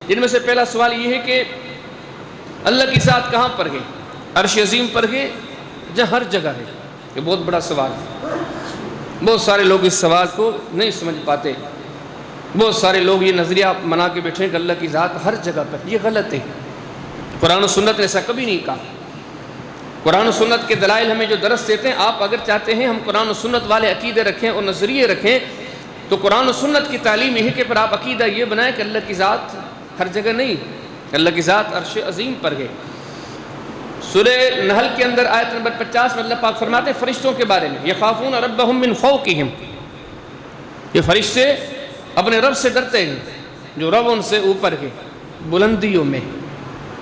جن میں سے پہلا سوال یہ ہے کہ اللہ کی ذات کہاں پر ہے؟ عرش عظیم پر ہے جہاں ہر جگہ ہے؟ یہ بہت بڑا سوال ہے، بہت سارے لوگ اس سوال کو نہیں سمجھ پاتے، بہت سارے لوگ یہ نظریہ بنا کے بیٹھے ہیں کہ اللہ کی ذات ہر جگہ پر، یہ غلط ہے۔ قرآن و سنت نے ایسا کبھی نہیں کہا۔ قرآن و سنت کے دلائل ہمیں جو درس دیتے ہیں، آپ اگر چاہتے ہیں ہم قرآن و سنت والے عقیدے رکھیں اور نظریے رکھیں تو قرآن و سنت کی تعلیم یہ ہے کہ پھر آپ عقیدہ یہ بنائیں کہ اللہ کی ذات ہر جگہ نہیں، اللہ کی ذات عرش عظیم پر ہے۔ سورہ نحل کے اندر آیت نمبر 50 میں اللہ پاک فرماتے ہیں فرشتوں کے بارے میں، یخافون ربہم من فوقہم، یہ فرشتے اپنے رب سے ڈرتے ہیں جو رب ان سے اوپر ہے بلندیوں میں۔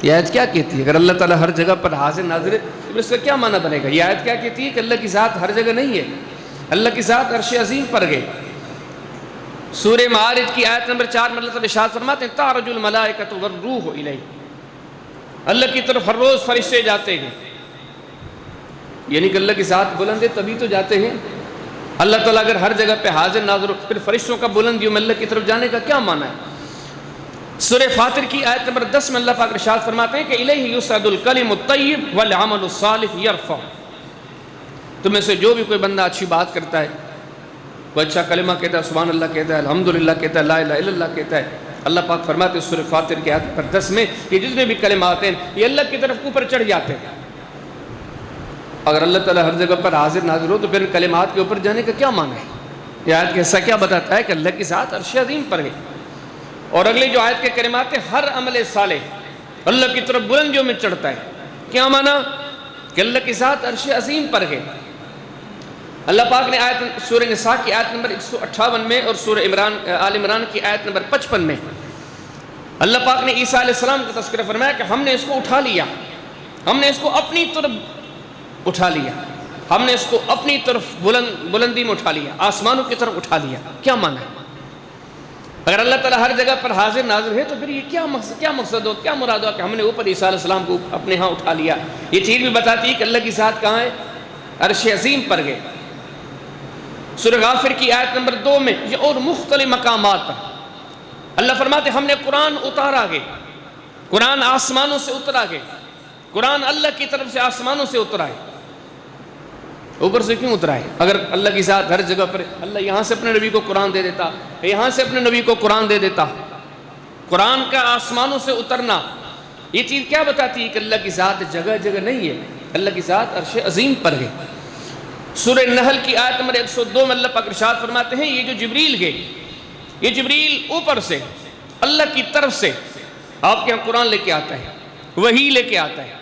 یہ آیت کیا کہتی ہے؟ اگر اللہ تعالیٰ ہر جگہ پر حاضر ناظر ہے تو اس کا کیا معنی بنے گا؟ یہ آیت کیا کہتی ہے کہ اللہ کی ذات ہر جگہ نہیں ہے، اللہ کی ذات عرش عظیم پر ہے۔ سورہ معارج کی آیت نمبر 4 میں اللہ تعالیٰ ارشاد فرماتے ہیں تعرج الملائکۃ والروح الیہ، اللہ کی طرف ہر روز فرشتے جاتے ہیں، یعنی کہ اللہ کی ذات بلند ہے تبھی تو جاتے ہیں۔ اللہ تعالیٰ اگر ہر جگہ پہ حاضر ناظر ہو پھر فرشتوں کا بلندیوں میں اللہ کی طرف جانے کا کیا معنی ہے؟ سورہ فاطر کی آیت نمبر 10 میں اللہ پاک ارشاد فرماتے ہیں کہ الیہ یصعد الکلم الطیب والعمل الصالح یرفع، تم میں سے جو بھی کوئی بندہ اچھی بات کرتا ہے، کوئی اچھا کلمہ کہتا ہے، سبحان اللہ کہتا ہے، الحمدللہ کہتا ہے، لا الہ الا اللہ کہتا ہے، اللہ پاک فرماتے ہیں سورہ فاطر کی آیت نمبر 10 میں کہ جتنے بھی کلمات ہیں یہ اللہ کی طرف اوپر چڑھ جاتے ہیں۔ اگر اللہ تعالیٰ ہر جگہ پر حاضر ناظر ہو تو پھر کلمات کے اوپر جانے کا کیا معنی ہے؟ یہ آیت کا حصہ کیا بتاتا ہے کہ اللہ کی ذات عرش عظیم پر ہے۔ اور اگلی جو آیت کے کلمات ہیں ہر عمل صالح اللہ کی طرف بلندیوں میں چڑھتا ہے، کیا معنی؟ کہ اللہ کی ذات عرش عظیم پر ہے۔ اللہ پاک نے آیت سورہ نساء کی آیت نمبر 158 میں اور سورہ آل عمران کی آیت نمبر 55 میں اللہ پاک نے عیسیٰ علیہ السلام کا تذکرہ فرمایا کہ ہم نے اس کو اٹھا لیا، ہم نے اس کو اپنی طرف اٹھا لیا، ہم نے اس کو اپنی طرف بلندی میں اٹھا لیا، آسمانوں کی طرف اٹھا لیا۔ کیا معنی ہے؟ اگر اللہ تعالیٰ ہر جگہ پر حاضر ناظر ہے تو پھر یہ کیا مقصد ہو، کیا مراد ہو کہ ہم نے اوپر عیسیٰ علیہ السلام کو اپنے ہاں اٹھا لیا؟ یہ چیز بھی بتاتی ہے کہ اللہ کی ذات کہاں ہے؟ عرش عظیم پر ہے۔ سورہ غافر کی آیت نمبر 2 میں یہ اور مختلف مقامات پر اللہ فرماتے ہم نے قرآن اتارا ہے، قرآن آسمانوں سے اترا ہے، قرآن اللہ کی طرف سے آسمانوں سے اترا ہے۔ اوپر سے کیوں اترا ہے؟ اگر اللہ کی ذات ہر جگہ پر، اللہ یہاں سے اپنے نبی کو قرآن دے دیتا، یہاں سے اپنے نبی کو قرآن دے دیتا۔ قرآن کا آسمانوں سے اترنا یہ چیز کیا بتاتی ہے کہ اللہ کی ذات جگہ جگہ نہیں ہے، اللہ کی ذات عرش عظیم پر ہے۔ سورہ نحل کی آیت نمبر 102 میں اللہ پاک ارشاد فرماتے ہیں یہ جو جبریل ہے، یہ جبریل اوپر سے اللہ کی طرف سے آپ کے یہاں قرآن لے کے آتا ہے، وحی لے کے آتا ہے۔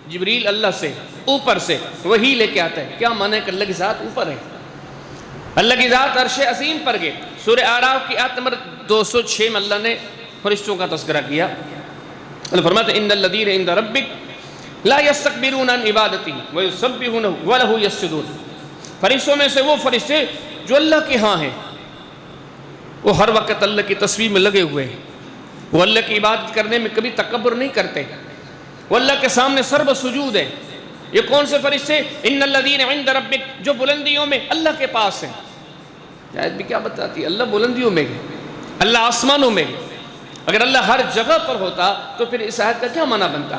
جبریل اللہ سے اوپر سے وحی لے کے آتا ہے۔ کیا معنی ہے کہ اللہ کی ذات اوپر ہے، اللہ کی ذات عرش عظیم پر ہے۔ سورہ اعراف کی آیت نمبر 206 میں اللہ نے فرشتوں کا تذکرہ کیا۔ اللہ فرماتے ہیں ان الذین عند ربک لا یستکبرون عن عبادتہ ویسبحونہ ولہ یسجدون، فرشتوں میں سے وہ فرشتے جو اللہ کے ہاں ہیں وہ ہر وقت اللہ کی تسبیح میں لگے ہوئے ہیں، وہ اللہ کی عبادت کرنے میں کبھی تکبر نہیں کرتے، وہ اللہ کے سامنے سرب سجود ہیں۔ یہ کون سے فرشتے؟ ان الذین عند ربک، جو بلندیوں میں اللہ کے پاس ہیں۔ آیت بھی کیا بتاتی ہے؟ اللہ بلندیوں میں ہے، اللہ آسمانوں میں ہے۔ اگر اللہ ہر جگہ پر ہوتا تو پھر اس آیت کا کیا معنی بنتا؟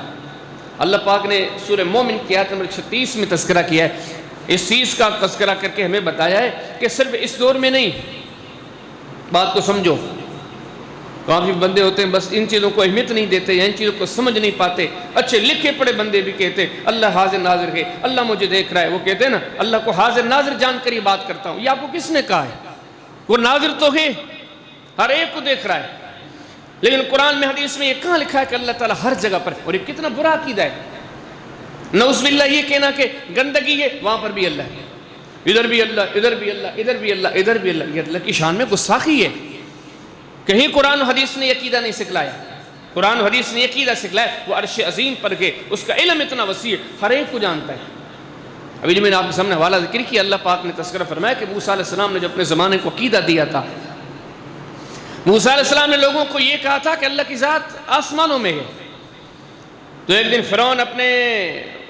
اللہ پاک نے سورہ مومن کی آیت نمبر 36 میں تذکرہ کیا ہے، اس چیز کا تذکرہ کر کے ہمیں بتایا ہے کہ صرف اس دور میں نہیں، بات کو سمجھو، کافی بندے ہوتے ہیں بس ان چیزوں کو اہمیت نہیں دیتے یا ان چیزوں کو سمجھ نہیں پاتے۔ اچھے لکھے پڑھے بندے بھی کہتے ہیں اللہ حاضر ناظر ہے، اللہ مجھے دیکھ رہا ہے، وہ کہتے ہیں نا اللہ کو حاضر ناظر جان کر یہ بات کرتا ہوں۔ یہ آپ کو کس نے کہا ہے؟ وہ ناظر تو ہے، ہر ایک کو دیکھ رہا ہے، لیکن قرآن میں حدیث میں یہ کہاں لکھا ہے کہ اللہ تعالیٰ ہر جگہ پر؟ اور یہ کتنا برا عقیدہ ہے، نعوذ باللہ یہ کہنا کہ گندگی ہے وہاں پر بھی اللہ ہے، ادھر بھی اللہ، ادھر بھی اللہ، ادھر بھی اللہ، ادھر بھی اللہ۔ یہ اللہ کی شان میں گستاخی ہے۔ کہیں قرآن و حدیث نے عقیدہ نہیں سکھلایا، قرآن و حدیث نے عقیدہ سکھلایا وہ عرش عظیم پر ہے، اس کا علم اتنا وسیع ہے، ہر ایک کو جانتا ہے۔ ابھی جو میں نے آپ کے سامنے حوالہ ذکر کیا، اللہ پاک نے تذکرہ فرمایا کہ موسیٰ علیہ السلام نے جو اپنے زمانے کو عقیدہ دیا تھا، موسیٰ علیہ السلام نے لوگوں کو یہ کہا تھا کہ اللہ کی ذات آسمانوں میں ہے۔ تو ایک دن فرعون اپنے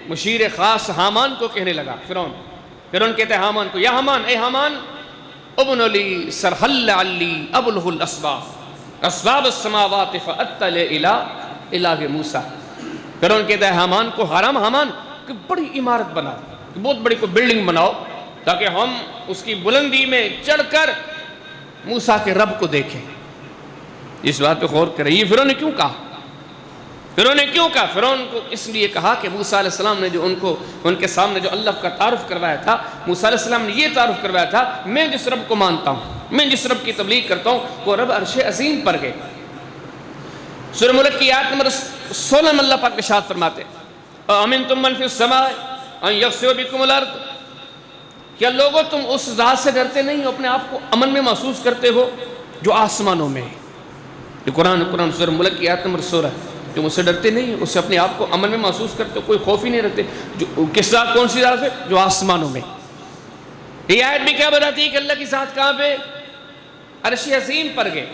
مشیر خاص حامان کو کہنے لگا، فرعون کہتا ہے حامان کو، یا حامان، اے حامان ابن لی سرحل علی ابلغ الاسباب، اسباب السماوات فاطلع الی الہ موسیٰ. فرعون کہتا ہے حامان کو، حامان کہ بڑی عمارت بناؤ، بہت بڑی کوئی بلڈنگ بناؤ تاکہ ہم اس کی بلندی میں چڑھ کر موسیٰ کے رب کو دیکھیں. اس بات پہ غور کریں، یہ فرعون نے کیوں کہا؟ فرعون کو اس لیے کہا کہ موسیٰ علیہ السلام نے جو ان کے سامنے جو اللہ کا تعارف کروایا تھا، موسیٰ علیہ السلام نے یہ تعارف کروایا تھا، میں جس رب کو مانتا ہوں، میں جس رب کی تبلیغ کرتا ہوں، وہ رب عرش عظیم پر ہے. سورہ ملک کی آیت نمبر 16 میں اللہ پاک ارشاد فرماتے ہیں اَأَمِنْتُم مَّن فِي السَّمَاءِ أَن يَخْسِفَ بِكُمُ الْأَرْضَ. کیا لوگوں تم اس ذات سے ڈرتے نہیں ہو، اپنے آپ کو امن میں محسوس کرتے ہو جو آسمانوں میں ہے؟ یہ قرآن سورہ ملک کی آیت نمبر 16 ہے. تم اس سے ڈرتے نہیں، اس سے اپنے آپ کو امن میں محسوس کرتے ہو، کوئی خوف ہی نہیں رکھتے. جو کس ذات، کون سی ذات ہے؟ جو آسمانوں میں. یہ آیت بھی کیا بتاتی ہے کہ اللہ کی ذات کہاں پہ؟ عرش عظیم پر گئے.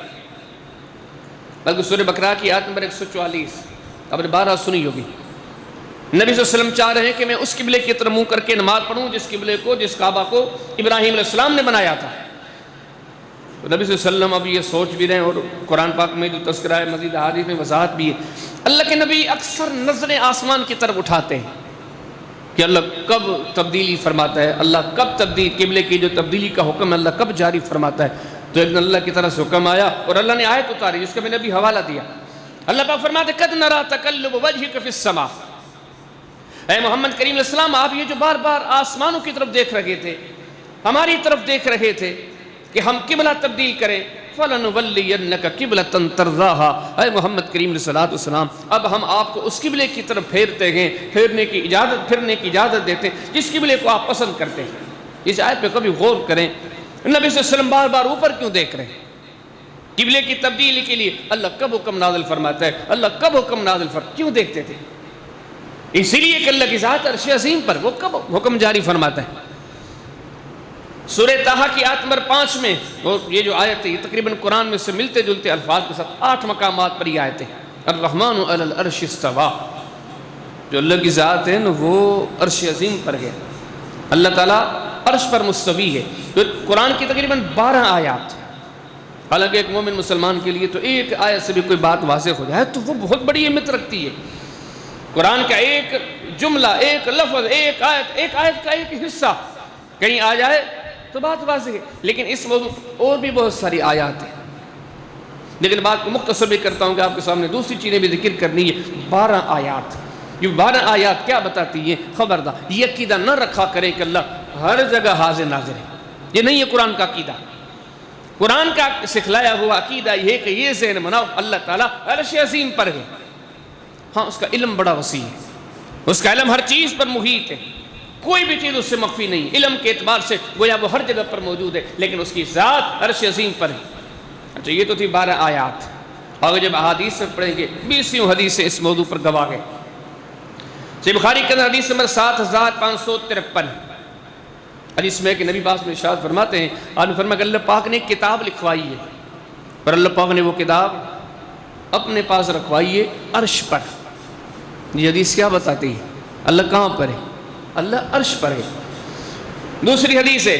بلکہ سورہ بقرہ کی آیت نمبر 144 آپ نے 12 سنی ہوگی. نبی صلی اللہ علیہ وسلم چاہ رہے ہیں کہ میں اس قبلے کی طرف منہ کر کے نماز پڑھوں جس قبلے کو، جس کعبہ کو ابراہیم علیہ السلام نے بنایا تھا. تو نبی صلی اللہ علیہ وسلم اب یہ سوچ بھی رہے ہیں، اور قرآن پاک میں جو تذکرہ ہے، مزید احادیث میں وضاحت بھی ہے. اللہ کے نبی اکثر نظریں آسمان کی طرف اٹھاتے ہیں کہ اللہ کب تبدیلی فرماتا ہے، اللہ کب قبلے کی جو تبدیلی کا حکم ہے اللہ کب جاری فرماتا ہے. تو ایک دن اللہ کی طرف سے حکم آیا اور اللہ نے آیت اتاری جس کا میں نے ابھی حوالہ دیا. اللہ پاک فرماتے قد نرى تقلب وجهك في السماء. اے محمد کریم علیہ السلام، آپ یہ جو بار بار آسمانوں کی طرف دیکھ رہے تھے، ہماری طرف دیکھ رہے تھے کہ ہم قبلہ تبدیل کریں، فَلَنُوَلِّيَنَّكَ قِبْلَةً تَرْضَاهَا. اے محمد کریم علیہ السلام، اب ہم آپ کو اس قبلے کی طرف پھیرتے ہیں، پھرنے کی اجازت دیتے ہیں جس قبلے کو آپ پسند کرتے ہیں. اس آیت پہ کبھی غور کریں، نبی صلی اللہ علیہ وسلم بار بار اوپر کیوں دیکھ رہے ہیں؟ قبلے کی تبدیلی کے لیے اللہ کب حکم نازل فرماتا ہے، اللہ کب حکم نازل کیوں دیکھتے تھے؟ اسی لیے کہ اللہ کی ذات عرش عظیم پر، وہ کب حکم جاری فرماتا ہے. سورہ طٰہٰ کی آیت نمبر 5 میں یہ جو آیت ہے، یہ تقریباً قرآن میں سے ملتے جلتے الفاظ کے ساتھ 8 مقامات پر یہ آیت ہے. الرحمن علی العرش استویٰ. جو اللہ کی ذات ہے نا وہ عرش عظیم پر ہے، اللہ تعالیٰ عرش پر مستوی ہے. تو قرآن کی تقریباً 12 آیات، حالانکہ ایک مومن مسلمان کے لیے تو ایک آیت سے بھی کوئی بات واضح ہو جائے تو وہ بہت بڑی اہمیت رکھتی ہے. قرآن کا ایک جملہ، ایک لفظ، ایک آیت کا ایک حصہ کہیں آ جائے تو بات واضح ہے. لیکن اس موضوع اور بھی بہت ساری آیات ہیں، لیکن بات کو مختصر بھی کرتا ہوں کہ آپ کے سامنے دوسری چیزیں بھی ذکر کرنی ہے. 12 آیات، یہ 12 آیات کیا بتاتی ہیں؟ خبردار یہ عقیدہ نہ رکھا کریں کہ اللہ ہر جگہ حاضر ناظر ہے. یہ نہیں ہے قرآن کا عقیدہ. قرآن کا سکھلایا ہوا عقیدہ یہ ہے کہ یہ ذہن بناؤ اللہ تعالیٰ عرش عظیم پر ہے. ہاں اس کا علم بڑا وسیع ہے، اس کا علم ہر چیز پر محیط ہے، کوئی بھی چیز اس سے مخفی نہیں. علم کے اعتبار سے گویا وہ ہر جگہ پر موجود ہے، لیکن اس کی ذات عرش عظیم پر ہے. اچھا یہ تو تھی 12 آیات. اور جب احادیث سے پڑھیں گے 20 حدیث اس موضوع پر گواہ ہے. صحیح بخاری کے حدیث نمبر 7553 حدیث میں کہ نبی پاک میں ارشاد فرماتے ہیں، آپ نے فرمایا کہ اللہ پاک نے ایک کتاب لکھوائی ہے، پر اللہ پاک نے وہ کتاب اپنے پاس رکھوائی ہے عرش پر. یہ حدیث کیا بتاتی ہے؟ اللہ کہاں پر ہے؟ اللہ عرش پر ہے. دوسری حدیث ہے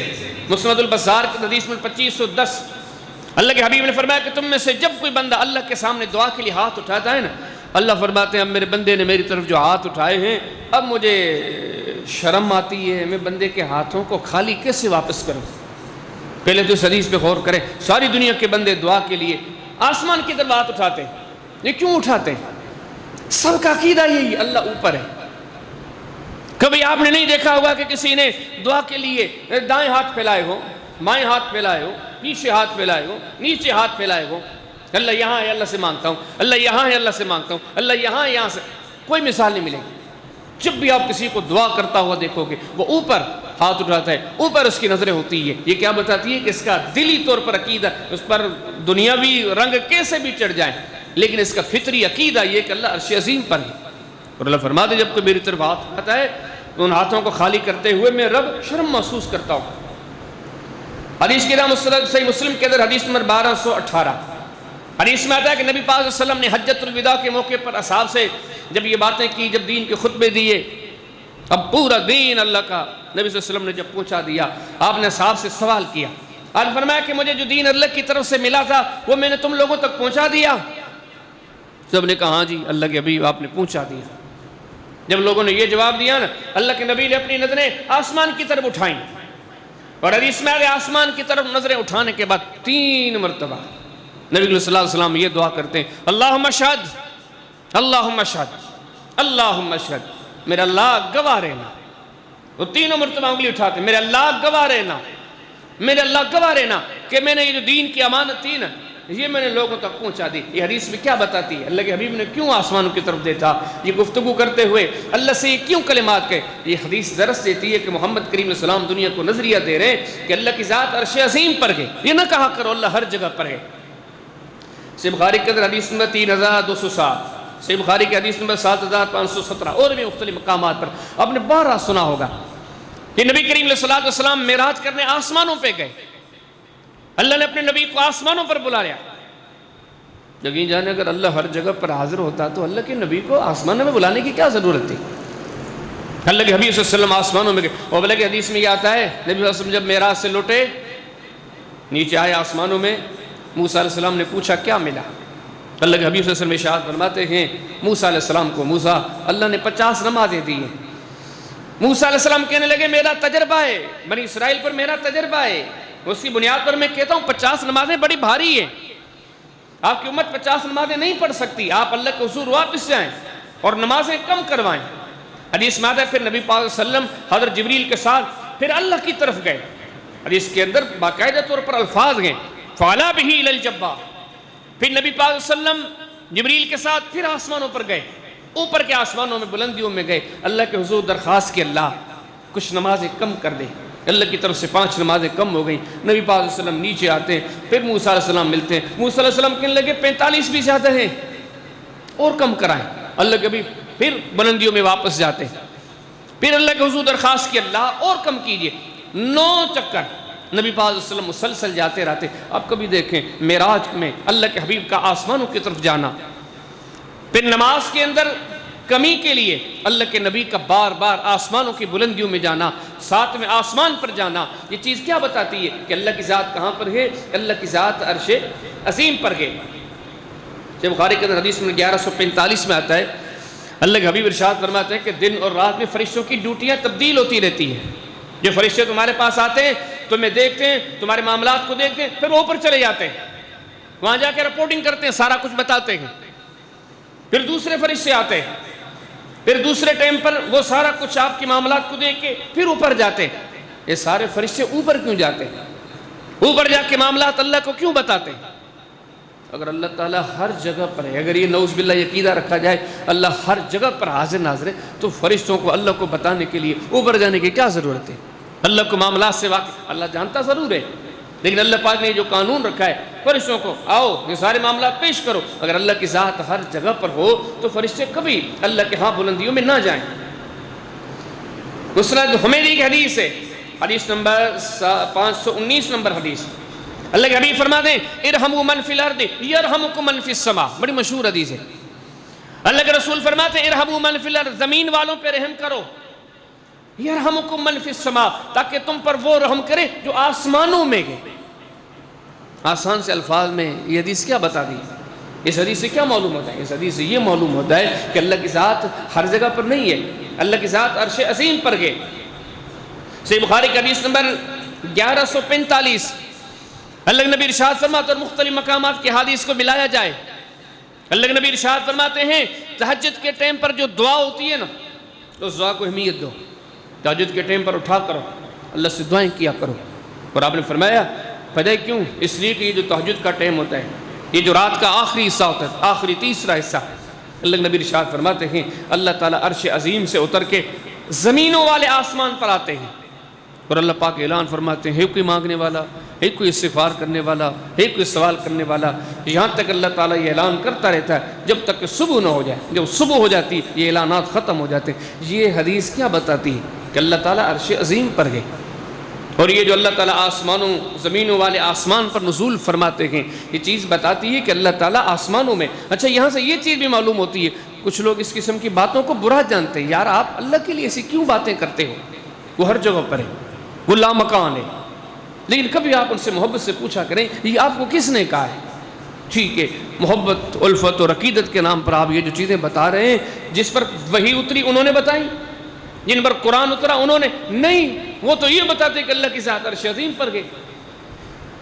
مسند البزار کی حدیث میں 2510، اللہ کے حبیب نے فرمایا کہ تم میں سے جب کوئی بندہ اللہ کے سامنے دعا کے لیے ہاتھ اٹھاتا ہے نا، اللہ فرماتے ہیں اب میرے بندے نے میری طرف جو ہاتھ اٹھائے ہیں اب مجھے شرم آتی ہے، میں بندے کے ہاتھوں کو خالی کیسے واپس کروں. پہلے تو اس حدیث پہ غور کریں. ساری دنیا کے بندے دعا کے لیے آسمان کی طرف ہاتھ اٹھاتے ہیں. یہ کیوں اٹھاتے ہیں؟ سب کا عقیدہ یہی اللہ اوپر ہے. کبھی آپ نے نہیں دیکھا ہوگا کہ کسی نے دعا کے لیے دائیں ہاتھ پھیلائے ہو، بائیں ہاتھ پھیلائے ہو، پیچھے ہاتھ پھیلائے ہو، نیچے ہاتھ پھیلائے ہو. اللہ یہاں ہے اللہ سے مانگتا ہوں، اللہ یہاں ہے اللہ سے مانگتا ہوں، اللہ یہاں ہے یہاں سے. کوئی مثال نہیں ملے گی. جب بھی آپ کسی کو دعا کرتا ہوا دیکھو گے وہ اوپر ہاتھ اٹھاتا ہے، اوپر اس کی نظریں ہوتی ہے. یہ کیا بتاتی ہے کہ اس کا دلی طور پر عقیدہ، اس پر دنیاوی رنگ کیسے بھی چڑھ جائیں لیکن اس کا فطری عقیدہ یہ کہ اللہ عرش عظیم پر ہے. اور اللہ فرماتے جب کوئی میری طرف ہاتھ اٹھاتا ہے تو ان ہاتھوں کو خالی کرتے ہوئے میں رب شرم محسوس کرتا ہوں. حدیث کی نام صحیح مسلم کے اندر حدیث نمبر 1218 حدیث میں آتا ہے کہ نبی پاک صلی اللہ علیہ وسلم نے حجۃ الوداع کے موقع پر اصحاب سے جب یہ باتیں کی، جب دین کے خطبے دیے، اب پورا دین اللہ کا نبی صلی اللہ علیہ وسلم نے جب پہنچا دیا، آپ نے اصحاب سے سوال کیا اور فرمایا کہ مجھے جو دین اللہ کی طرف سے ملا تھا وہ میں نے تم لوگوں تک پہنچا دیا؟ سب نے کہا ہاں جی اللہ کے حبیب آپ نے پہنچا دیا۔ جب لوگوں نے یہ جواب دیا نا، اللہ کے نبی نے اپنی نظریں آسمان کی طرف اٹھائیں، اور حدیث میں آسمان کی طرف نظریں اٹھانے کے بعد 3 مرتبہ نبی صلی اللہ علیہ وسلم یہ دعا کرتے ہیں، اللہم اشہد اللہم اشہد اللہم اشہد، میرا اللہ گواہ رہنا۔ وہ 3 مرتبہ انگلی اٹھاتے ہیں، میرے اللہ گواہ رہنا، میرے اللہ گواہ رہنا کہ میں نے یہ جو دین کی امانت تھی نا یہ میں نے لوگوں تک پہنچا دی۔ یہ حدیث میں کیا بتاتی ہے؟ اللہ کے حبیب نے کیوں آسمانوں کی طرف دیتا؟ یہ گفتگو کرتے ہوئے اللہ سے یہ کیوں کلمات کہے؟ یہ حدیث درس دیتی ہے کہ محمد کریم علیہ السلام دنیا کو نظریہ دے رہے ہیں کہ اللہ کی ذات عرش عظیم پر ہے۔ یہ نہ کہا کرو اللہ ہر جگہ پر ہے۔ صحیح بخاری کے اندر حدیث نمبر 3207، صحیح بخاری کی حدیث نمبر 7517 اور بھی مختلف مقامات پر آپ نے بارہا سنا ہوگا کہ نبی کریم علیہ السلام معراج کرنے آسمانوں پہ گئے۔ اللہ نے اپنے نبی کو آسمانوں پر بلا لیا۔ یقین جانے اگر اللہ ہر جگہ پر حاضر ہوتا تو اللہ کے نبی کو آسمانوں میں بلانے کی کیا ضرورت تھی؟ اللہ کے حبیب صلی اللہ علیہ وسلم آسمانوں میں گئے، اور اللہ کے حدیث میں یہ آتا ہے نبی صلی اللہ علیہ وسلم جب معراج سے لوٹے نیچے آئے آسمانوں میں، موسیٰ علیہ السلام نے پوچھا کیا ملا؟ اللہ کے حبیب صلی اللہ علیہ وسلم ارشاد فرماتے ہیں موسیٰ علیہ السلام کو، موسیٰ اللہ نے 50 نمازیں دی ہیں۔ موسیٰ علیہ السلام کہنے لگے میرا تجربہ ہے، بنی اسرائیل پر میرا تجربہ ہے، اس کی بنیاد پر میں کہتا ہوں 50 نمازیں بڑی بھاری ہیں، آپ کی امت 50 نمازیں نہیں پڑھ سکتی، آپ اللہ کے حضور واپس جائیں اور نمازیں کم کروائیں۔ حدیث میں آتا ہے پھر نبی پاک صلی اللہ علیہ وسلم حضرت جبریل کے ساتھ پھر اللہ کی طرف گئے۔ حدیث کے اندر باقاعدہ طور پر الفاظ گئے فَعَلَا بِهِ إِلَى الْجَبَّةِ، پھر نبی پاک صلی اللہ علیہ وسلم جبریل کے ساتھ پھر آسمانوں پر گئے، اوپر کے آسمانوں میں بلندیوں میں گئے، اللہ کے حضور درخواست کی اللہ کچھ نمازیں کم کر دے۔ اللہ کی طرف سے 5 نمازیں کم ہو گئیں۔ نبی پاک علیہ السلام نیچے آتے ہیں، پھر موسیٰ علیہ السلام ملتے ہیں، موسیٰ علیہ السلام کہنے لگے 45 بھی زیادہ ہیں اور کم کرائیں۔ اللہ کے بھی پھر بلندیوں میں واپس جاتے ہیں، پھر اللہ کے حضور درخواست کی اللہ اور کم کیجئے۔ 9 چکر نبی پاک علیہ السلام مسلسل جاتے رہتے۔ آپ کبھی دیکھیں معراج میں اللہ کے حبیب کا آسمانوں کی طرف جانا، پھر نماز کے اندر کمی کے لیے اللہ کے نبی کا بار بار آسمانوں کی بلندیوں میں جانا، 7ویں آسمان پر جانا، یہ چیز کیا بتاتی ہے کہ اللہ کی ذات کہاں پر ہے؟ اللہ کی ذات عرش عظیم پر ہے۔ جب بخاری کے اندر حدیث میں 1145 میں آتا ہے اللہ کے حبیب ارشاد فرماتے ہیں کہ دن اور رات میں فرشتوں کی ڈیوٹیاں تبدیل ہوتی رہتی ہیں۔ جو فرشتے تمہارے پاس آتے ہیں تمہیں دیکھتے ہیں، تمہارے معاملات کو دیکھتے ہیں، پھر اوپر چلے جاتے ہیں، وہاں جا کے رپورٹنگ کرتے ہیں، سارا کچھ بتاتے ہیں۔ پھر دوسرے فرشتے آتے ہیں، پھر دوسرے ٹائم پر وہ سارا کچھ آپ کے معاملات کو دیکھ کے پھر اوپر جاتے ہیں۔ یہ سارے فرشتے اوپر کیوں جاتے ہیں؟ اوپر جا کے معاملات اللہ کو کیوں بتاتے ہیں؟ اگر اللہ تعالیٰ ہر جگہ پر ہے، اگر یہ نعوذ باللہ عقیدہ رکھا جائے اللہ ہر جگہ پر حاضر ناظر ہے، تو فرشتوں کو اللہ کو بتانے کے لیے اوپر جانے کی کیا ضرورت ہے؟ اللہ کو معاملات سے واقف اللہ جانتا ضرور ہے، لیکن اللہ پاک نے جو قانون رکھا ہے فرشتوں کو آؤ یہ سارے معاملات پیش کرو۔ اگر اللہ کی ذات ہر جگہ پر ہو تو فرشتے کبھی اللہ کے ہاں بلندیوں میں نہ جائیں۔ مسند حمیدی کی حدیث ہے، حدیث نمبر 519 نمبر حدیث، اللہ کے حبیب فرماتے ہیں ارحموا من فی الارض یرحمکم من فی السماء، بڑی مشہور حدیث ہے۔ اللہ کے رسول فرماتے ہیں ارحموا من فی الارض، زمین والوں پہ رحم کرو، یرحمکم من فی السماء، تاکہ تم پر وہ رحم کرے جو آسمانوں میں گئے۔ آسان سے الفاظ میں یہ حدیث کیا بتا دی؟ اس حدیث سے کیا معلوم ہوتا ہے؟ اس حدیث سے یہ معلوم ہوتا ہے کہ اللہ کی ذات ہر جگہ پر نہیں ہے، اللہ کی ذات عرش عظیم پر گئے۔ صحیح بخاری کی حدیث نمبر 1145 اللہ کے نبی ارشاد فرماتے اور مختلف مقامات کے حدیث کو ملایا جائے، اللہ کے نبی ارشاد فرماتے ہیں تہجد کے ٹائم پر جو دعا ہوتی ہے نا اس دعا کو اہمیت دو۔ تہجد کے ٹائم پر اٹھا کرو، اللہ سے دعائیں کیا کرو۔ اور آپ نے فرمایا پتہ کیوں؟ اس لیے کہ یہ جو تہجد کا ٹائم ہوتا ہے، یہ جو رات کا آخری حصہ ہوتا ہے، آخری تیسرا حصہ، اللہ کے نبی ارشاد فرماتے ہیں اللہ تعالیٰ عرش عظیم سے اتر کے زمینوں والے آسمان پر آتے ہیں اور اللہ پاک اعلان فرماتے ہیں ہے کوئی مانگنے والا، ہے کوئی استغفار کرنے والا، ہے کوئی سوال کرنے والا۔ یہاں تک اللہ تعالیٰ یہ اعلان کرتا رہتا ہے جب تک کہ صبح نہ ہو جائے۔ جب صبح ہو جاتی یہ اعلانات ختم ہو جاتے ہیں۔ یہ حدیث کیا بتاتی ہے؟ کہ اللہ تعالیٰ عرش عظیم پر گئے، اور یہ جو اللہ تعالیٰ آسمانوں زمینوں والے آسمان پر نزول فرماتے ہیں یہ چیز بتاتی ہے کہ اللہ تعالیٰ آسمانوں میں۔ اچھا یہاں سے یہ چیز بھی معلوم ہوتی ہے، کچھ لوگ اس قسم کی باتوں کو برا جانتے ہیں، یار آپ اللہ کے لیے ایسی کیوں باتیں کرتے ہو؟ وہ ہر جگہ پر ہے، وہ لامکان ہے، لیکن کبھی آپ ان سے محبت سے پوچھا کریں یہ آپ کو کس نے کہا ہے؟ ٹھیک ہے، محبت، الفت اور عقیدت کے نام پر آپ یہ جو چیزیں بتا رہے ہیں، جس پر وحی اتری انہوں نے بتائی، جن پر قرآن اترا انہوں نے نہیں، وہ تو یہ بتاتے کہ اللہ کی ذات عرش عظیم پر گئے۔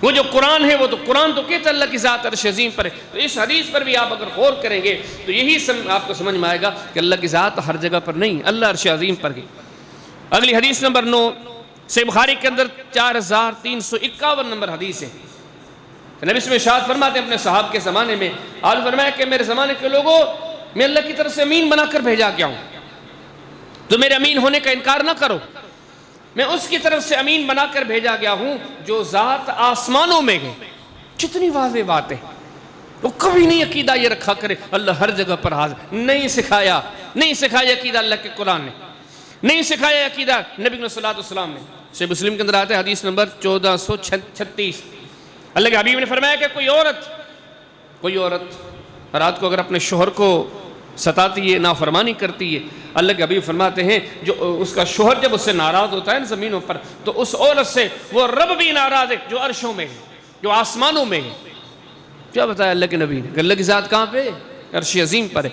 وہ جو قرآن ہے وہ تو قرآن تو کہتا ہے اللہ کی ذات عرش عظیم پر ہے، تو اس حدیث پر بھی آپ اگر غور کریں گے تو یہی آپ کو سمجھ میں آئے گا کہ اللہ کی ذات ہر جگہ پر نہیں، اللہ عرش عظیم پر گئے۔ اگلی حدیث نمبر 9 صحیح بخاری کے اندر 4351 نمبر حدیث ہے۔ نبی سے ارشاد فرماتے ہیں اپنے صحابہ کے زمانے میں، آپ فرمایا کہ میرے زمانے کے لوگوں، میں اللہ کی طرف سے امین بنا کر بھیجا گیا ہوں، تو میرے امین ہونے کا انکار نہ کرو۔ میں اس کی طرف سے امین بنا کر بھیجا گیا ہوں جو ذات آسمانوں میں ہے۔ کتنی واضح بات ہے، وہ کبھی نہیں عقیدہ یہ رکھا کرے اللہ ہر جگہ پر حاضر، نہیں سکھایا عقیدہ اللہ کے قرآن نے، نہیں سکھایا عقیدہ نبی صلی اللہ علیہ وسلم نے۔ صحیح مسلم کے اندر آتا ہے حدیث نمبر 1436، اللہ کے حبیب نے فرمایا کہ کوئی عورت رات کو اگر اپنے شوہر کو ستاتی ہے، نافرمانی کرتی ہے، اللہ کے حبیب فرماتے ہیں جو اس کا شوہر جب اس سے ناراض ہوتا ہے زمینوں پر، تو اس عورت سے وہ رب بھی ناراض ہے جو عرشوں میں ہے، جو آسمانوں میں ہے۔ کیا بتایا اللہ کے نبی نے کہ اللہ کی ذات کہاں پہ؟ عرش عظیم پر ہے۔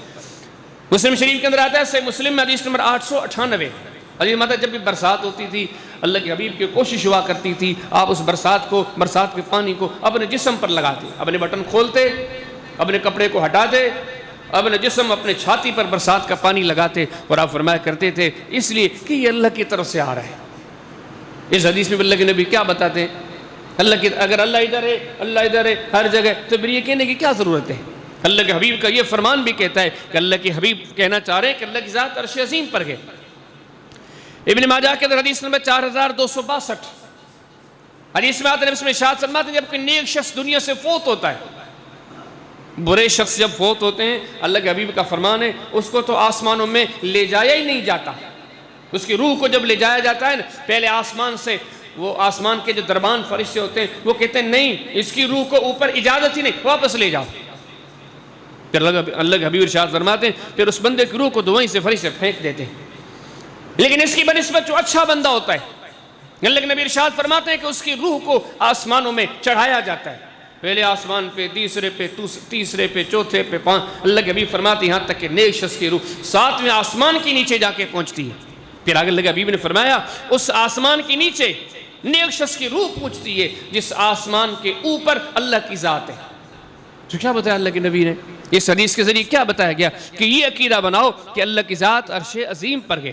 مسلم شریف کے اندر آتا ہے، صحیح مسلم میں حدیث نمبر 898، عزیز ماتا جب بھی برسات ہوتی تھی اللہ کے حبیب کی کوشش ہوا کرتی تھی آپ اس برسات کے پانی کو اپنے جسم پر لگاتے، اپنے بٹن کھولتے، اپنے کپڑے کو ہٹاتے، اپنے جسم اپنے چھاتی پر برسات کا پانی لگاتے، اور آپ فرمایا کرتے تھے اس لیے کہ یہ اللہ کی طرف سے آ رہا ہے۔ اس حدیث میں اللہ کے نبی کیا بتاتے ہیں؟ اگر اللہ ادھر ہے ہر جگہ، تو پھر یہ کہنے کی کیا ضرورت ہے؟ اللہ کے حبیب کا یہ فرمان بھی کہتا ہے کہ اللہ کے حبیب کہنا چاہ رہے ہیں کہ اللہ کی ذات عرش عظیم پر ہے۔ ابن ماجہ کے اندر حدیث نمبر 4262، حدیث میں آتا ہے نبی ارشاد فرماتے ہیں جب کوئی نیک شخص دنیا سے فوت ہوتا ہے، برے شخص جب فوت ہوتے ہیں، اللہ کے حبیب کا فرمان ہے اس کو تو آسمانوں میں لے جایا ہی نہیں جاتا۔ اس کی روح کو جب لے جایا جاتا ہے پہلے آسمان سے، وہ آسمان کے جو دربان فرشتے ہوتے ہیں وہ کہتے ہیں نہیں، اس کی روح کو اوپر اجازت ہی نہیں، واپس لے جاؤ۔ پھر اللہ کے حبیب ارشاد فرماتے ہیں پھر اس بندے کی روح کو وہیں سے فرشتے پھینک دیتے ہیں۔ لیکن اس کی بنسبت جو اچھا بندہ ہوتا ہے، اللہ کے نبی ارشاد فرماتے ہیں کہ اس کی روح کو آسمانوں میں چڑھایا جاتا ہے، پہلے آسمان پہ، تیسرے پہ، چوتھے پہ، اللہ کے حبیب فرماتے ہیں یہاں تک کہ نیک شخص کی روح 7ویں آسمان کے نیچے جا کے پہنچتی ہے۔ پھر آگے اللہ کے حبیب نے فرمایا اس آسمان کے نیچے نیک شخص کی روح پہنچتی ہے جس آسمان کے اوپر اللہ کی ذات ہے۔ تو کیا بتایا اللہ کے نبی نے؟ اس حدیث کے ذریعے کیا بتایا گیا کہ یہ عقیدہ بناؤ کہ اللہ کی ذات عرش عظیم پر ہے۔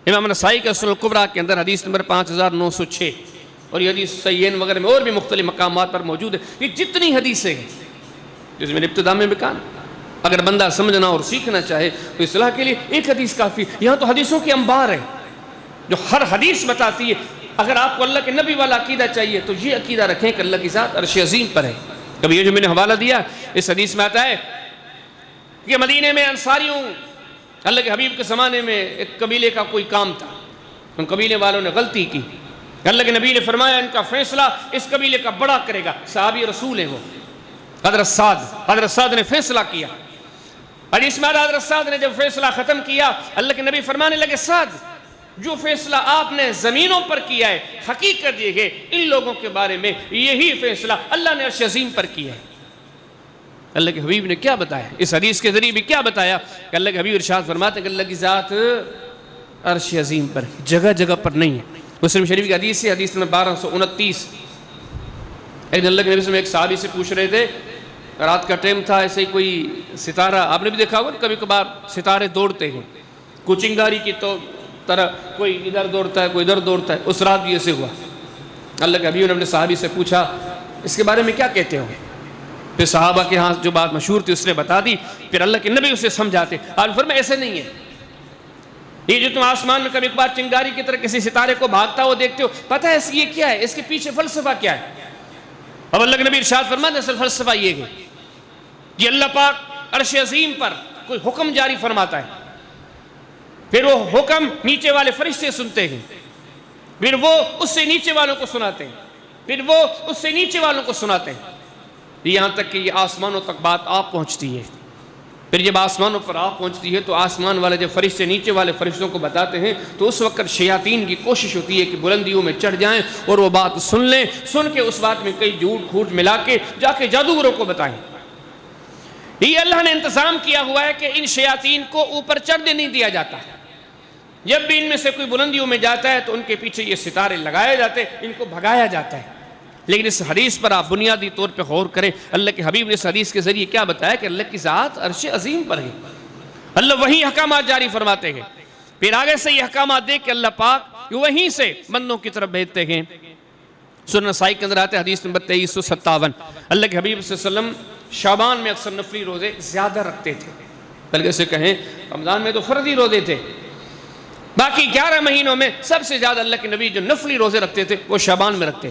امام نسائی کا سنن الکبریٰ کے اندر حدیث نمبر 5906، اور یہ حدیث صحیحین وغیرہ میں اور بھی مختلف مقامات پر موجود ہے۔ یہ جتنی حدیثیں ہیں جس میں ابتدا میں بھی کہا، اگر بندہ سمجھنا اور سیکھنا چاہے تو اصلاح کے لیے ایک حدیث کافی۔ یہاں تو حدیثوں کی انبار ہے جو ہر حدیث بتاتی ہے۔ اگر آپ کو اللہ کے نبی والا عقیدہ چاہیے تو یہ عقیدہ رکھیں کہ اللہ کی ذات عرش عظیم پر ہے۔ کبھی یہ جو میں نے حوالہ دیا اس حدیث میں آتا ہے کہ مدینے میں انصاریوں، اللہ کے حبیب کے زمانے میں ایک قبیلے کا کوئی کام تھا، ان قبیلے والوں نے غلطی کی، اللہ کے نبی نے فرمایا ان کا فیصلہ اس قبیلے کا بڑا کرے گا۔ صحابی رسول ہیں وہ حضرت سعد نے فیصلہ کیا۔ حدیث میں حضرت سعد نے جب فیصلہ ختم کیا، اللہ کے نبی فرمانے لگے سعد جو فیصلہ آپ نے زمینوں پر کیا ہے، حقیقت یہ ہے ان لوگوں کے بارے میں یہی فیصلہ اللہ نے عرش عظیم پر کیا ہے۔ اللہ کے حبیب نے کیا بتایا؟ اس حدیث کے ذریعے بھی کیا بتایا کہ اللہ کے حبیب ارشاد فرماتے ہیں کہ اللہ کی ذات عرش عظیم پر جگہ جگہ پر نہیں ہے۔ مسلم شریف کی حدیث ہے، حدیث نمبر 1229، ایک دن اللہ کے نبی سے ایک صحابی سے پوچھ رہے تھے، رات کا ٹائم تھا، ایسے ہی کوئی ستارہ، آپ نے بھی دیکھا ہوگا کبھی کبھار ستارے دوڑتے ہیں، کوئی چنگاری کی طرح کوئی ادھر دوڑتا ہے کوئی ادھر دوڑتا ہے، اس رات بھی ایسے ہوا۔ اللہ کے حبیب نے اپنے صحابی سے پوچھا اس کے بارے میں کیا کہتے ہو؟ پھر صحابہ کے ہاں جو بات مشہور تھی اس نے بتا دی، پھر اللہ کے نبی اسے سمجھاتے، آپ فرمائے ایسے نہیں ہے، یہ جو تم آسمان میں کبھی ایک بار چنگاری کی طرح کسی ستارے کو بھاگتا ہو دیکھتے ہو، پتہ ہے یہ کیا ہے، اس کے پیچھے فلسفہ کیا ہے؟ اب اللہ کے نبی ارشاد فرماتے ہیں فلسفہ یہ ہے کہ اللہ پاک عرش عظیم پر کوئی حکم جاری فرماتا ہے، پھر وہ حکم نیچے والے فرشتے سنتے ہیں، پھر وہ اس سے نیچے والوں کو سناتے ہیں، پھر وہ اس سے نیچے والوں کو سناتے ہیں، یہاں تک کہ یہ آسمانوں تک بات آپ پہنچتی ہے۔ پھر جب آسمانوں پر آگ پہنچتی ہے تو آسمان والے جب فرشتے نیچے والے فرشتوں کو بتاتے ہیں تو اس وقت شیاطین کی کوشش ہوتی ہے کہ بلندیوں میں چڑھ جائیں اور وہ بات سن لیں، سن کے اس بات میں کئی جھوٹ کھوٹ ملا کے جا کے جادوگروں کو بتائیں۔ یہ اللہ نے انتظام کیا ہوا ہے کہ ان شیاطین کو اوپر چڑھنے نہیں دیا جاتا۔ جب بھی ان میں سے کوئی بلندیوں میں جاتا ہے تو ان کے پیچھے یہ ستارے لگائے جاتے ہیں، ان کو بھگایا جاتا ہے۔ لیکن اس حدیث پر آپ بنیادی طور پہ غور کریں، اللہ کے حبیب نے اس حدیث کے ذریعے کیا بتایا کہ اللہ کی ذات عرش عظیم پر ہے، اللہ وہی احکامات جاری فرماتے ہیں، پھر آگے سے یہ احکامات دے کہ اللہ پاک وہیں سے بندوں کی طرف بھیجتے ہیں۔ سنن نسائی کے اندر آتے حدیث نمبر 2357، اللہ کے حبیب صلی اللہ علیہ وسلم شعبان میں اکثر نفلی روزے زیادہ رکھتے تھے، بلکہ اسے کہیں رمضان میں تو فرضی روزے تھے، باقی 11 مہینوں میں سب سے زیادہ اللہ کے نبی جو نفلی روزے رکھتے تھے وہ شعبان میں رکھتے۔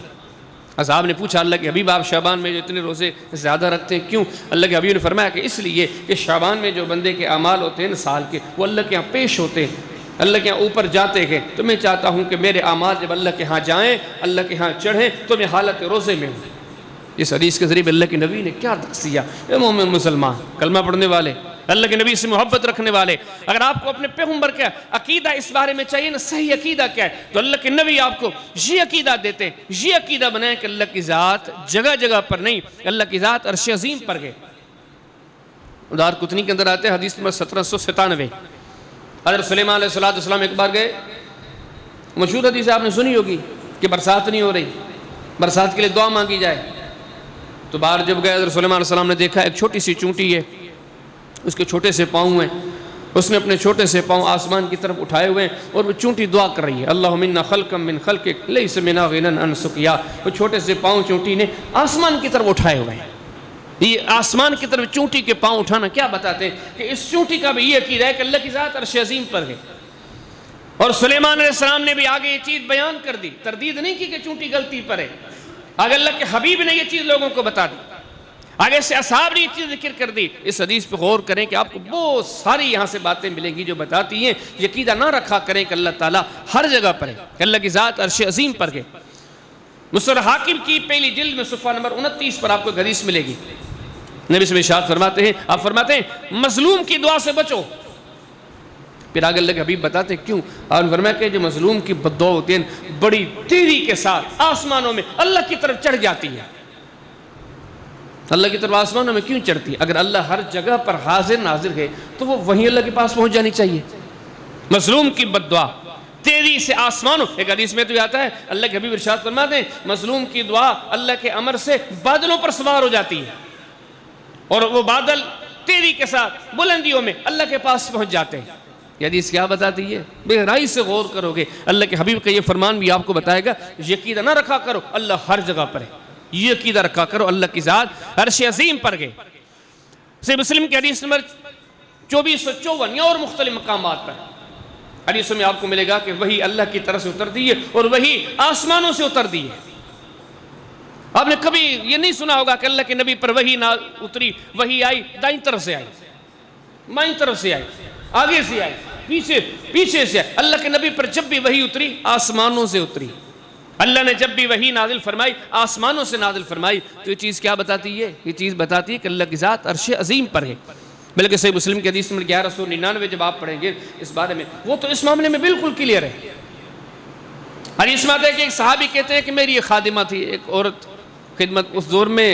اصحاب نے پوچھا اللہ کے حبیب آپ شعبان میں جو اتنے روزے زیادہ رکھتے ہیں کیوں؟ اللہ کے حبیب نے فرمایا کہ اس لیے کہ شعبان میں جو بندے کے اعمال ہوتے ہیں سال کے وہ اللہ کے ہاں پیش ہوتے ہیں، اللہ کے ہاں اوپر جاتے ہیں، تو میں چاہتا ہوں کہ میرے اعمال جب اللہ کے ہاں جائیں، اللہ کے ہاں چڑھیں تو میں حالت روزے میں ہوں۔ اس حدیث کے ذریعے اللہ کے نبی نے کیا درس دیا؟ اے مومن مسلمان، کلمہ پڑھنے والے، اللہ کے نبی سے محبت رکھنے والے، اگر آپ کو اپنے پیغمبر کا عقیدہ اس بارے میں چاہیے نا صحیح عقیدہ کیا ہے تو اللہ کے نبی آپ کو یہ عقیدہ دیتے ہیں، یہ عقیدہ بنائیں کہ اللہ کی ذات جگہ جگہ پر نہیں، اللہ کی ذات عرش عظیم پر ہے۔ دارقطنی کے اندر آتے ہیں حدیث نمبر 1797، حضرت سلیمان علیہ السلام ایک بار گئے، مشہور حدیث آپ نے سنی ہوگی کہ برسات نہیں ہو رہی، برسات کے لیے دعا مانگی جائے، تو باہر جب گئے حضرت سلیمان علیہ السلام نے دیکھا ایک چھوٹی سی چونٹی ہے، اس کے چھوٹے سے پاؤں ہیں، اس نے اپنے چھوٹے سے پاؤں آسمان کی طرف اٹھائے ہوئے ہیں اور وہ چونٹی دعا کر رہی ہے، اللہم انا خلقا من خلقک لیس منا غنن عن سقیا، وہ چھوٹے سے پاؤں چونٹی نے آسمان کی طرف اٹھائے ہوئے ہیں۔ یہ آسمان کی طرف چونٹی کے پاؤں اٹھانا کیا بتاتے ہیں کہ اس چونٹی کا بھی یہ عقیدہ ہے کہ اللہ کی ذات عرش عظیم پر ہے۔ اور سلیمان علیہ السلام نے بھی آگے یہ چیز بیان کر دی، تردید نہیں کی کہ چونٹی غلطی پر ہے، آگے اللہ کے حبیب نے یہ چیز لوگوں کو بتا دی، آگے سے اصحاب نے یہ چیز ذکر کر دی۔ اس حدیث پہ غور کریں کہ آپ کو بہت ساری یہاں سے باتیں ملیں گی جو بتاتی ہیں یقیدہ نہ رکھا کریں کہ اللہ تعالیٰ ہر جگہ پر ہے، کہ اللہ کی ذات عرش عظیم پر ہے۔ مصنف حاکم کی پہلی جلد میں صفحہ نمبر 29 پر آپ کو حدیث ملے گی، نبی صلی اللہ علیہ وسلم فرماتے ہیں، آپ فرماتے ہیں مظلوم کی دعا سے بچو، پھر آگے اللہ کے حبیب بتاتے ہیں کیوں؟ آپ نے فرمایا کہ جو مظلوم کی بد دعا ہوتی ہے بڑی تیزی کے ساتھ آسمانوں میں اللہ کی طرف چڑھ جاتی ہے۔ اللہ کی طرف آسمانوں میں کیوں چڑھتی ہے؟ اگر اللہ ہر جگہ پر حاضر ناظر ہے تو وہ وہیں اللہ کے پاس پہنچ جانی چاہیے۔ مظلوم کی بد دعا تیزی سے آسمانوں، ایک حدیث میں تو آتا ہے اللہ کے حبیب ارشاد فرماتے ہیں مظلوم کی دعا اللہ کے امر سے بادلوں پر سوار ہو جاتی ہے اور وہ بادل تیزی کے ساتھ بلندیوں میں اللہ کے پاس پہنچ جاتے ہیں۔ یہ حدیث کیا بتاتی ہے؟ گہرائی سے غور کرو گے اللہ کے حبیب کا یہ فرمان بھی آپ کو بتائے گا، یقین نہ رکھا کرو اللہ ہر جگہ پر ہے، یہ عقیدہ رکھا کرو اللہ کی ذات عرش عظیم پر ہے۔ صحیح مسلم کی حدیث نمبر 2454 یا اور مختلف مقامات پر حدیثوں میں آپ کو ملے گا کہ وہی اللہ کی طرف سے اتر دی ہے اور وہی آسمانوں سے اتر دی ہے۔ آپ نے کبھی یہ نہیں سنا ہوگا کہ اللہ کے نبی پر وہی نہ اتری، وہی آئی دائیں طرف سے آئی، بائیں طرف سے آئی، آگے سے آئی، پیچھے سے آئی۔ اللہ کے نبی پر جب بھی وہی اتری آسمانوں سے اتری، اللہ نے جب بھی وحی نازل فرمائی آسمانوں سے نازل فرمائی، تو یہ چیز کیا بتاتی ہے؟ یہ چیز بتاتی ہے کہ اللہ کی ذات عرش عظیم پر ہے۔ بلکہ صحیح مسلم کی حدیث نمبر 1199 جب آپ پڑھیں گے اس بارے میں، وہ تو اس معاملے میں بالکل کلیئر ہے۔ حدیث میں آتا ہے کہ ایک صحابی کہتے ہیں کہ میری ایک خادمہ تھی، ایک عورت، خدمت اس دور میں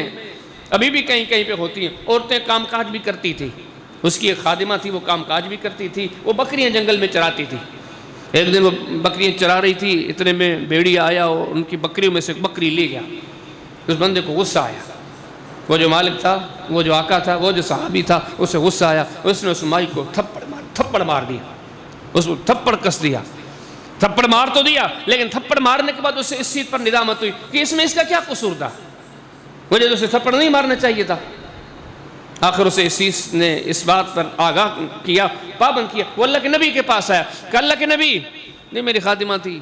ابھی بھی کہیں کہیں پہ ہوتی ہیں، عورتیں کام کاج بھی کرتی تھی، اس کی ایک خادمہ تھی وہ کام کاج بھی کرتی تھی، وہ بکریاں جنگل میں چراتی تھی۔ ایک دن وہ بکریاں چرا رہی تھی، اتنے میں بھیڑیا آیا اور ان کی بکریوں میں سے ایک بکری لے گیا۔ اس بندے کو غصہ آیا، وہ جو مالک تھا، وہ جو آقا تھا، وہ جو صحابی تھا، اسے غصہ آیا، اس نے اس مائی کو تھپڑ مار دیا، اس کو تھپڑ کس دیا، تھپڑ مار تو دیا لیکن تھپڑ مارنے کے بعد اسے اس چیز پر ندامت ہوئی کہ اس میں اس کا کیا قصور تھا، مجھے تو اسے تھپڑ نہیں مارنا چاہیے تھا۔ آخر اسے اس چیز نے اس بات پر آگاہ کیا، پابند کیا، وہ اللہ کے نبی کے پاس آیا کہ اللہ کے نبی، یہ میری خادمہ تھی،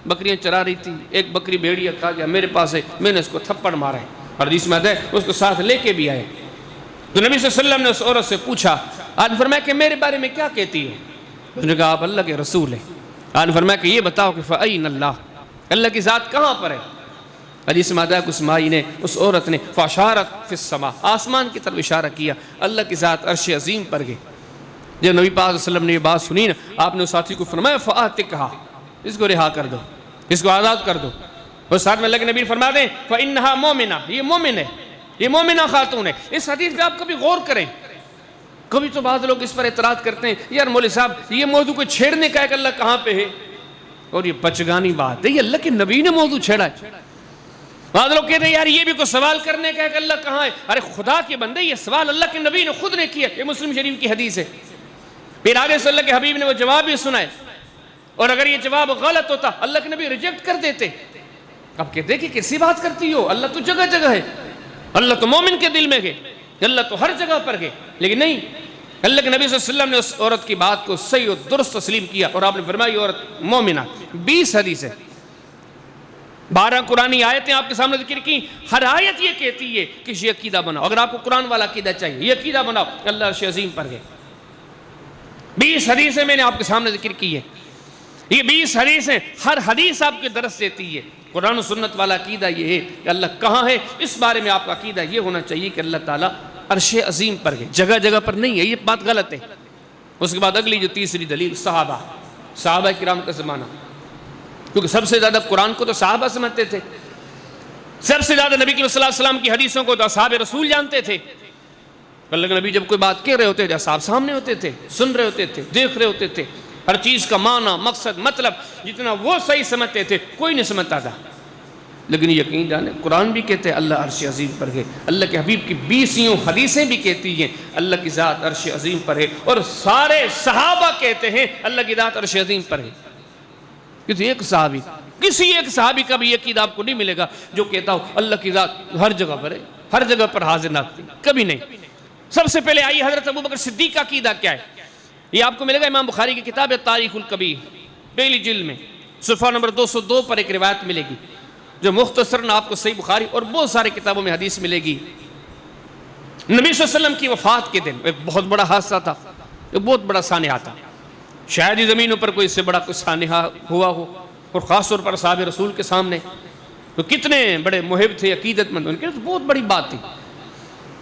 بکریاں چرا رہی تھی، ایک بکری بھیڑیا کھا گیا، میرے پاس ہے، میں نے اس کو تھپڑ مارا ہے، اور حدیث میں آتا ہے اس کو ساتھ لے کے بھی آئے۔ تو نبی صلی اللہ علیہ وسلم نے اس عورت سے پوچھا، آپ نے فرمایا کہ میرے بارے میں کیا کہتی ہے؟ اس نے کہا آپ اللہ کے رسول ہیں۔ آپ نے فرمایا کہ یہ بتاؤ کہ فَأَيْنَ اللَّهُ، اللہ کی ذات کہاں پر ہے؟ حدیث میں آتا ہے کہ اس مائی نے، اس عورت نے فاشارت فی السما، آسمان کی طرف اشارہ کیا، اللہ کی ذات عرش عظیم پر گئے۔ جب نبی پاک صلی اللہ علیہ وسلم نے یہ بات سنی نا، آپ نے اس ساتھی کو فرمایا فآتکھا، اس کو رہا کر دو، اس کو آزاد کر دو۔ اور ساتھ میں اللہ کے نبی فرماتے ہیں فإنہا مومنہ، یہ مومن ہے، یہ مومنہ خاتون ہے۔ اس حدیث پہ آپ کبھی غور کریں۔ کبھی تو بعض لوگ اس پر اعتراض کرتے ہیں، یار مولوی صاحب یہ موضوع کو چھیڑنے کا ہے کہ اللہ کہاں پہ ہے، اور یہ بچگانی بات ہے، یہ اللہ کے نبی نے موضوع چھیڑا ہے۔ بعض لوگ کہتے ہیں یار یہ بھی کوئی سوال کرنے کا ہے کہ اللہ کہاں ہے۔ ارے خدا کے بندے، یہ سوال اللہ کے نبی نے خود نے کیا، یہ مسلم شریف کی حدیث ہے۔ پھر آگے سے اللہ کے حبیب نے وہ جواب بھی سنائے، اور اگر یہ جواب غلط ہوتا اللہ کے نبی ریجیکٹ کر دیتے۔ اب کہتے ہیں کہ کسی بات کرتی ہو، اللہ تو جگہ جگہ ہے، اللہ تو مومن کے دل میں ہے، اللہ تو ہر جگہ پر ہے، لیکن نہیں، اللہ کے نبی صلی اللہ علیہ وسلم نے اس عورت کی بات کو صحیح و درست تسلیم کیا، اور آپ نے فرمایا یہ عورت مومنہ۔ 20 حدیث ہے، 12 قرآنی آیتیں آپ کے سامنے ذکر کی۔ ہر آیت یہ کہتی ہے کہ یہ عقیدہ بناؤ، اگر آپ کو قرآن والا عقیدہ چاہیے یہ عقیدہ بناؤ، اللہ عرش عظیم پر ہے۔ 20 حدیثیں میں نے آپ کے سامنے ذکر کی ہے، یہ 20 حدیثیں، ہر حدیث آپ کے درس دیتی ہے۔ قرآن و سنت والا عقیدہ یہ ہے کہ اللہ کہاں ہے، اس بارے میں آپ کا عقیدہ یہ ہونا چاہیے کہ اللہ تعالیٰ عرش عظیم پر ہے، جگہ جگہ پر نہیں ہے، یہ بات غلط ہے۔ اس کے بعد اگلی جو تیسری دلیل، صحابہ کرام کا زمانہ، کیونکہ سب سے زیادہ قرآن کو تو صحابہ سمجھتے تھے، سب سے زیادہ نبی صلی اللہ علیہ وسلم کی حدیثوں کو تو اصحاب رسول جانتے تھے۔ اللہ کے نبی جب کوئی بات کہہ رہے ہوتے تھے، اصحاب سامنے ہوتے تھے، سن رہے ہوتے تھے، دیکھ رہے ہوتے تھے، ہر چیز کا معنی، مقصد، مطلب جتنا وہ صحیح سمجھتے تھے کوئی نہیں سمجھتا تھا۔ لیکن یقین جانے قرآن بھی کہتے ہیں اللہ عرش عظیم پر ہے، اللہ کے حبیب کی 20 حدیثیں بھی کہتی ہیں اللہ کی ذات عرش عظیم پر ہے، اور سارے صحابہ کہتے ہیں اللہ کی ذات عرش عظیم پر ہے۔ کسی ایک صحابی کا بھی یہ عقیدہ آپ کو نہیں ملے گا جو کہتا ہو اللہ کی ذات ہر جگہ پر ہے، ہر جگہ پر حاضر ناظر، کبھی نہیں۔ سب سے پہلے آئیے حضرت ابوبکر صدیق کا عقیدہ کیا ہے، یہ آپ کو ملے گا امام بخاری کی کتاب تاریخ الکبیر پہلی جلد میں، صفحہ نمبر 202 پر ایک روایت ملے گی جو مختصراً آپ کو صحیح بخاری اور بہت سارے کتابوں میں حدیث ملے گی۔ نبی صلی اللہ علیہ وسلم کی وفات کے دن ایک بہت بڑا حادثہ تھا، ایک بہت بڑا سانحہ تھا، شاید ہی زمینوں پر کوئی اس سے بڑا کوئی سانحہ ہوا ہو، اور خاص طور پر اصحاب رسول کے سامنے تو کتنے بڑے محب تھے، عقیدت مند، ان کے تو بہت بڑی بات تھی۔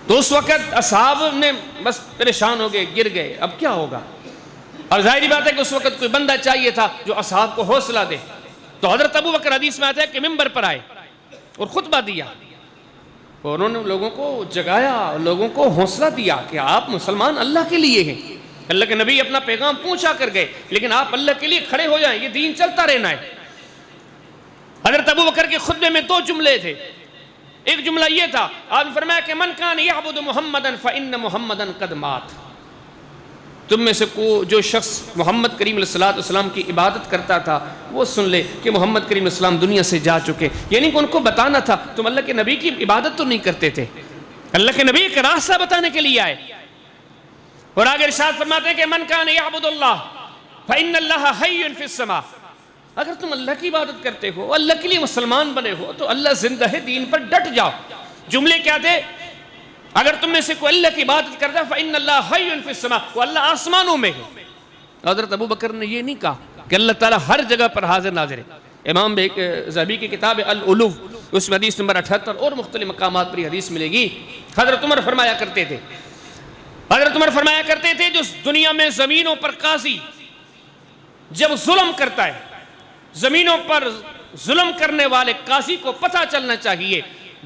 تو اس وقت اصحاب نے بس پریشان ہو گئے، گر گئے، اب کیا ہوگا؟ اور ظاہری بات ہے کہ اس وقت کوئی بندہ چاہیے تھا جو اصحاب کو حوصلہ دے، تو حضرت ابوبکر حدیث میں آتا ہے کہ منبر پر آئے اور خطبہ دیا، اور انہوں نے لوگوں کو جگایا، لوگوں کو حوصلہ دیا کہ آپ مسلمان اللہ کے لیے ہیں، اللہ کے نبی اپنا پیغام پہنچا کر گئے، لیکن آپ اللہ کے لیے کھڑے ہو جائیں، یہ دین چلتا رہنا ہے۔ حضرت ابوبکر کے خطبے میں 2 جملے تھے، ایک جملہ یہ تھا، آپ نے فرمایا کہ من کان یعبد محمدا فإن محمدا قد مات، تم میں سے جو شخص محمد کریم علیہ السلام کی عبادت کرتا تھا وہ سن لے کہ محمد کریم علیہ السلام دنیا سے جا چکے، یعنی کہ ان کو بتانا تھا تم اللہ کے نبی کی عبادت تو نہیں کرتے تھے، اللہ کے نبی کا راستہ بتانے کے لیے آئے۔ اور آگے ارشاد فرماتے ہیں کہ من کان یعبد اللہ فإن اللہ حی فی السماء، اگر تم اللہ کی عبادت کرتے ہو، اللہ کے لیے مسلمان بنے ہو تو اللہ زندہ ہے، دین پر ڈٹ جاؤ۔ جملے کیا تھے؟ اگر تم میں سے کوئی اللہ کی عبادت کرتا ہے فإن اللہ حی فی السماء، وہ اللہ آسمانوں میں ہے۔ حضرت ابوبکر نے یہ نہیں کہا کہ اللہ تعالیٰ ہر جگہ پر حاضر ناظر ہے۔ امام ذہبی کی کتاب العلو اس میں حدیث نمبر 78 اور مختلف مقامات پر یہ حدیث ملے گی۔ حضرت عمر فرمایا کرتے تھے جو دنیا میں زمینوں پر قاضی جب ظلم کرتا ہے، زمینوں پر ظلم کرنے والے قاضی کو پتہ چلنا چاہیے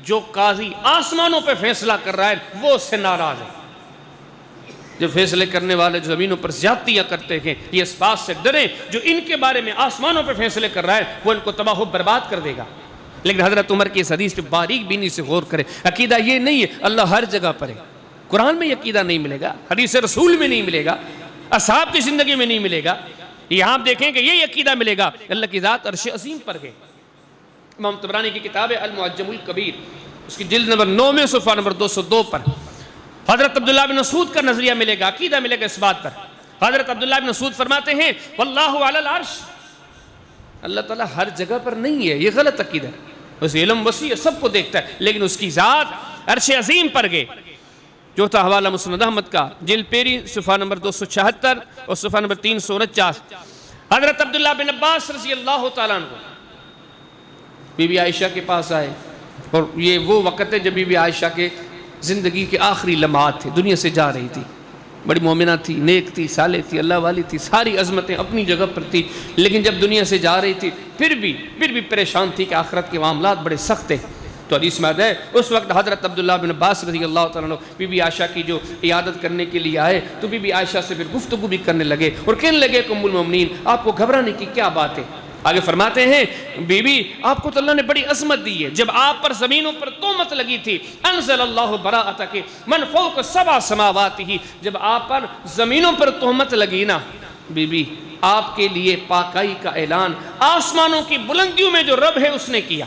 جو قاضی آسمانوں پہ فیصلہ کر رہا ہے وہ اس سے ناراض ہے۔ جو فیصلے کرنے والے جو زمینوں پر زیادتیاں کرتے ہیں یہ اس بات سے ڈریں جو ان کے بارے میں آسمانوں پہ فیصلے کر رہا ہے وہ ان کو تباہ و برباد کر دے گا۔ لیکن حضرت عمر کی اس حدیث پہ باریک بینی سے غور کرے، عقیدہ یہ نہیں ہے اللہ ہر جگہ پر ہے، قرآن میں یہ عقیدہ نہیں ملے گا، حدیث رسول میں نہیں ملے گا، اصحاب کی زندگی میں نہیں ملے گا۔ یہاں آپ دیکھیں کہ یہ عقیدہ ملے گا اللہ کی ذات عرش عظیم پر ہے۔ امام طبرانی کی کتاب ہے المعجم الکبیر اس کی جلد نمبر 9 میں صفحہ نمبر 202 پر حضرت عبداللہ بن مسعود کا نظریہ ملے گا، عقیدہ ملے گا اس بات پر۔ حضرت عبداللہ بن مسعود فرماتے ہیں واللہ علی العرش، اللہ تعالیٰ ہر جگہ پر نہیں ہے، یہ غلط عقیدہ ہے، اس علم وسیع سب کو دیکھتا ہے، لیکن اس کی ذات عرش عظیم پر گئے۔ جو تھا حوالہ مسند احمد کا جلد پیری صفحہ نمبر 276 اور صفحہ نمبر 349۔ حضرت عبداللہ بن عباس رضی اللہ تعالیٰ عنہ بی بی عائشہ کے پاس آئے، اور یہ وہ وقت ہے جب بی بی عائشہ کے زندگی کے آخری لمحات تھے، دنیا سے جا رہی تھی، بڑی مومنہ تھی، نیک تھی، صالح تھی، اللہ والی تھی، ساری عظمتیں اپنی جگہ پر تھی، لیکن جب دنیا سے جا رہی تھی پھر بھی پریشان تھی کہ آخرت کے معاملات بڑے سخت تھے۔ تو حدیث میں آتا ہے اس وقت حضرت عبداللہ بن عباس رضی اللہ تعالیٰ عنہ بی بی عائشہ کی جو عیادت کرنے کے لیے آئے تو بی بی عائشہ سے پھر گفتگو بھی کرنے لگے اور کہنے لگے کہ ام المؤمنین آپ کو گھبرانے کی کیا بات ہے؟ آگے فرماتے ہیں بی بی آپ کو تو اللہ نے بڑی عظمت دی ہے، جب آپ پر زمینوں پر تہمت لگی تھی انزل اللہ براءتک من فوق سبع سماوات ہی، جب آپ پر زمینوں پر تہمت لگی نا بی بی آپ کے لیے پاکائی کا اعلان آسمانوں کی بلندیوں میں جو رب ہے اس نے کیا۔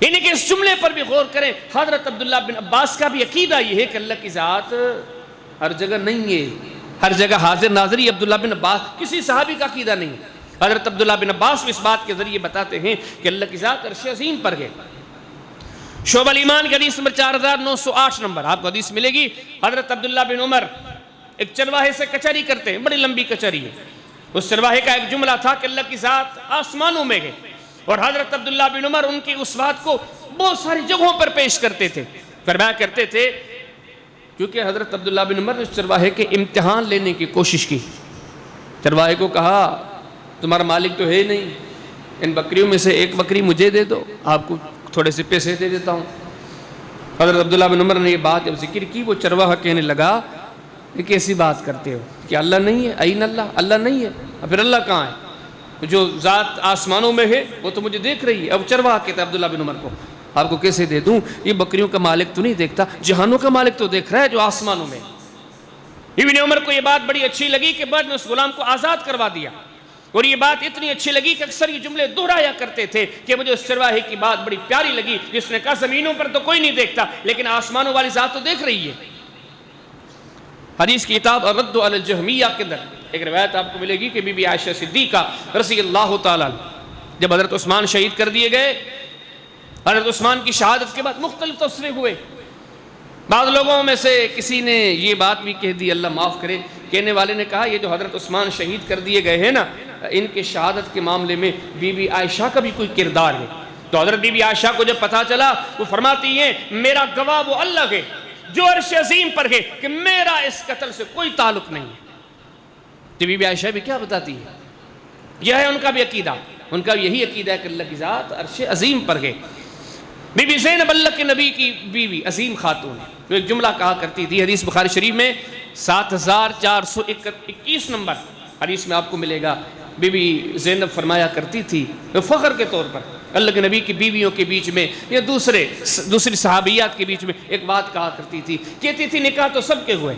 یعنی کہ اس جملے پر بھی غور کریں، حضرت عبداللہ بن عباس کا بھی عقیدہ یہ ہے کہ اللہ کی ذات ہر جگہ نہیں ہے، ہر جگہ حاضر ناظر۔ یہ عبداللہ بن عباس کسی صحابی کا عقیدہ نہیں ہے، حضرت عبداللہ بن عباس اس بات کے ذریعے بتاتے ہیں کہ اللہ کی ذات عرش عظیم پر ہے۔ شعب الایمان کی حدیث نمبر 4908 نمبر آپ کو حدیث ملے گی، حضرت عبداللہ بن عمر ایک چرواہے سے کچہری کرتے ہیں، بڑی لمبی کچہری ہے، اس چرواہے کا ایک جملہ تھا کہ اللہ کی ذات آسمانوں میں ہے، اور حضرت عبداللہ بن عمر ان کی اس بات کو بہت ساری جگہوں پر پیش کرتے تھے، فرمایا کرتے تھے کیونکہ حضرت عبداللہ بن عمر نے اس چرواہے کے امتحان لینے کی کوشش کی۔ چرواہے کو کہا تمہارا مالک تو ہے نہیں، ان بکریوں میں سے ایک بکری مجھے دے دو، آپ کو تھوڑے سے پیسے دے دیتا ہوں۔ حضرت عبداللہ بن عمر نے یہ بات جب ذکر کی وہ چرواہا کہنے لگا یہ کیسی بات کرتے ہو کہ اللہ نہیں ہے؟ این اللہ، اللہ نہیں ہے، پھر اللہ کہاں ہے؟ جو ذات آسمانوں میں ہے وہ تو مجھے دیکھ رہی ہے۔ اب چرواہا کہتا ہے عبداللہ بن عمر کو آپ کو کیسے دے دوں، یہ بکریوں کا مالک تو نہیں دیکھتا، جہانوں کا مالک تو دیکھ رہا ہے جو آسمانوں میں۔ ابن عمر کو یہ بات بڑی اچھی لگی کہ بعد میں اس غلام کو آزاد کروا دیا، اور یہ بات اتنی اچھی لگی کہ اکثر یہ جملے دہرایا کرتے تھے کہ مجھے اس چرواہے کی بات بڑی پیاری لگی جس نے کہا زمینوں پر تو کوئی نہیں دیکھتا لیکن آسمانوں والی ذات تو دیکھ رہی ہے۔ حدیث کی کتاب الرد علی الجہمیہ کے اندر ایک روایت آپ کو ملے گی کہ بی بی عائشہ صدیقہ رضی اللہ تعالیٰ جب حضرت عثمان شہید کر دیے گئے، حضرت عثمان کی شہادت کے بعد مختلف تبصرے ہوئے، بعض لوگوں میں سے کسی نے یہ بات بھی کہہ دی، اللہ معاف کرے، کہنے والے نے کہا یہ جو حضرت عثمان شہید کر دیے گئے ہیں نا ان کے شہادت کے معاملے میں بی بی عائشہ کا بھی کوئی کردار ہے۔ تو حضرت بی بی عائشہ کو جب پتا چلا وہ فرماتی ہیں میرا گواہ وہ اللہ ہے جو عرش عظیم پر ہے کہ میرا اس قتل سے کوئی تعلق نہیں ہے۔ تو بی بی عائشہ بھی کیا بتاتی ہے؟ یہ ہے ان کا بھی عقیدہ، ان کا یہی عقیدہ ہے کہ اللہ کی ذات عرش عظیم پر ہے۔ بی بی زینب اللہ کے نبی کی بیوی عظیم خاتون ہے، جو ایک جملہ کہا کرتی تھی، حدیث بخاری شریف میں 7421 نمبر حدیث میں آپ کو ملے گا، بی بی زینب فرمایا کرتی تھی فخر کے طور پر اللہ کے نبی کی بیویوں کے بیچ میں یا دوسری صحابیات کے بیچ میں ایک بات کہا کرتی تھی، کہتی تھی نکاح تو سب کے ہوئے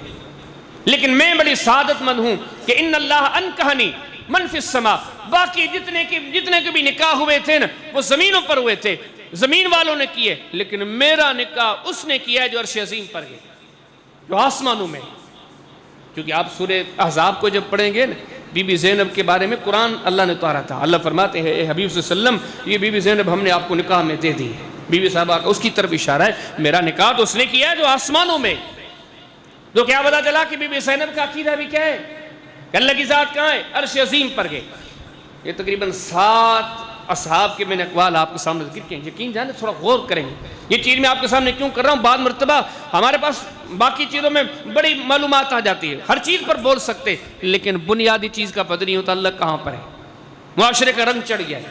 لیکن میں بڑی سعادت مند ہوں کہ ان اللہ انکہنی من فی السماء، باقی جتنے کے بھی نکاح ہوئے تھے نا وہ زمینوں پر ہوئے تھے، زمین والوں نے کیے، لیکن میرا نکاح اس نے کیا ہے جو عرش عظیم پر ہے، جو آسمانوں میں۔ کیونکہ آپ سورہ احزاب کو جب پڑھیں گے نا بی بی زینب کے بارے میں قرآن اللہ نے اتارا تھا، اللہ فرماتے ہیں اے حبیب صلی اللہ علیہ وسلم یہ بی بی زینب ہم نے آپ کو نکاح میں دے دی ہے، بی بی صاحبہ کا اس کی طرف اشارہ ہے، میرا نکاح تو اس نے کیا ہے جو آسمانوں میں۔ تو کیا پتا چلا کہ بی بی زینب کا عقیدہ بھی کیا ہے کہ اللہ کی ذات کہاں ہے؟ عرش عظیم پر ہے۔ یہ تقریباً 7 اصحاب کے میں نے اقوال آپ کے سامنے ذکر کیے، یقین جانے تھوڑا غور کریں گے، یہ چیز میں آپ کے سامنے کیوں کر رہا ہوں، بعض مرتبہ ہمارے پاس باقی چیزوں میں بڑی معلومات آ جاتی ہے، ہر چیز پر بول سکتے لیکن بنیادی چیز کا پتہ نہیں ہوتا اللہ کہاں پر ہے۔ معاشرے کا رنگ چڑھ گیا ہے،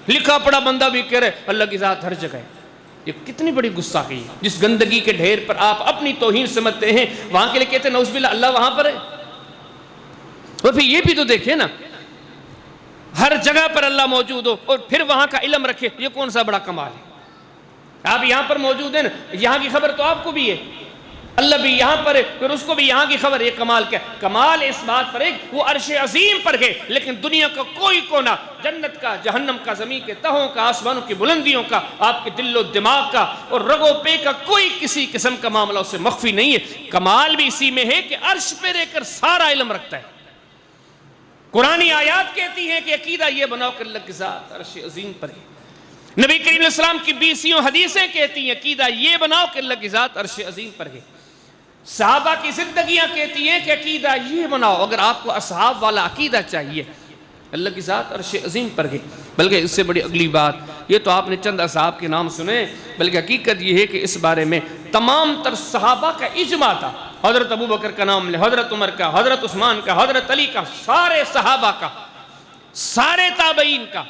لکھا پڑا بندہ بھی کہہ رہے اللہ کی ذات ہر جگہ ہے، یہ کتنی بڑی گستاخی ہے، جس گندگی کے ڈھیر پر آپ اپنی توہین سمجھتے ہیں وہاں کے لیے کہتے ہیں نعوذ باللہ اللہ وہاں پر ہے۔ اور پھر یہ بھی تو دیکھیں نا ہر جگہ پر اللہ موجود ہو اور پھر وہاں کا علم رکھے، یہ کون سا بڑا کمال ہے۔ آپ یہاں پر موجود ہیں نا، یہاں کی خبر تو آپ کو بھی ہے، اللہ بھی یہاں پر ہے پھر اس کو بھی یہاں کی خبر ہے، یہ کمال کیا ہے؟ کمال اس بات پر ہے وہ عرش عظیم پر ہے لیکن دنیا کا کوئی کونا، جنت کا، جہنم کا، زمین کے تہوں کا، آسمانوں کی بلندیوں کا، آپ کے دل و دماغ کا اور رگ و پے کا کوئی کسی قسم کا معاملہ اس سے مخفی نہیں ہے۔ کمال بھی اسی میں ہے کہ عرش پہ رہ کر سارا علم رکھتا ہے۔ قرآنی آیات کہتی ہیں کہ عقیدہ یہ بناؤ کہ اللہ کی ذات عرش عظیم پر ہے، نبی کریم علیہ السلام کی 20 حدیثیں کہتی ہیں عقیدہ یہ بناؤ کہ اللہ کی ذات عرش عظیم پر ہے، صحابہ کی زندگیاں کہتی ہیں کہ عقیدہ یہ بناؤ۔ اگر آپ کو اصحاب والا عقیدہ چاہیے اللہ کی ذات عرش عظیم پر ہے۔ بلکہ اس سے بڑی اگلی بات، یہ تو آپ نے چند اصحاب کے نام سنے، بلکہ حقیقت یہ ہے کہ اس بارے میں تمام تر صحابہ کا اجماع تھا۔ حضرت ابو بکر کا نام لے، حضرت عمر کا، حضرت عثمان کا، حضرت علی کا، سارے صحابہ کا، سارے تابعین کا،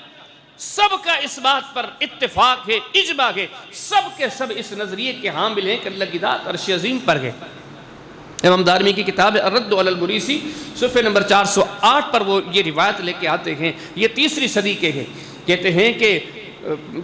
سب کا اس بات پر اتفاق ہے، اجماع ہے، سب کے سب اس نظریے کے حامل ہیں کہ اللہ کی ذات عرش عظیم پر ہے۔ امام دارمی کی کتاب الرد علی المریسی صفحہ نمبر 408 پر وہ یہ روایت لے کے آتے ہیں، یہ تیسری صدی کے ہیں، کہتے ہیں کہ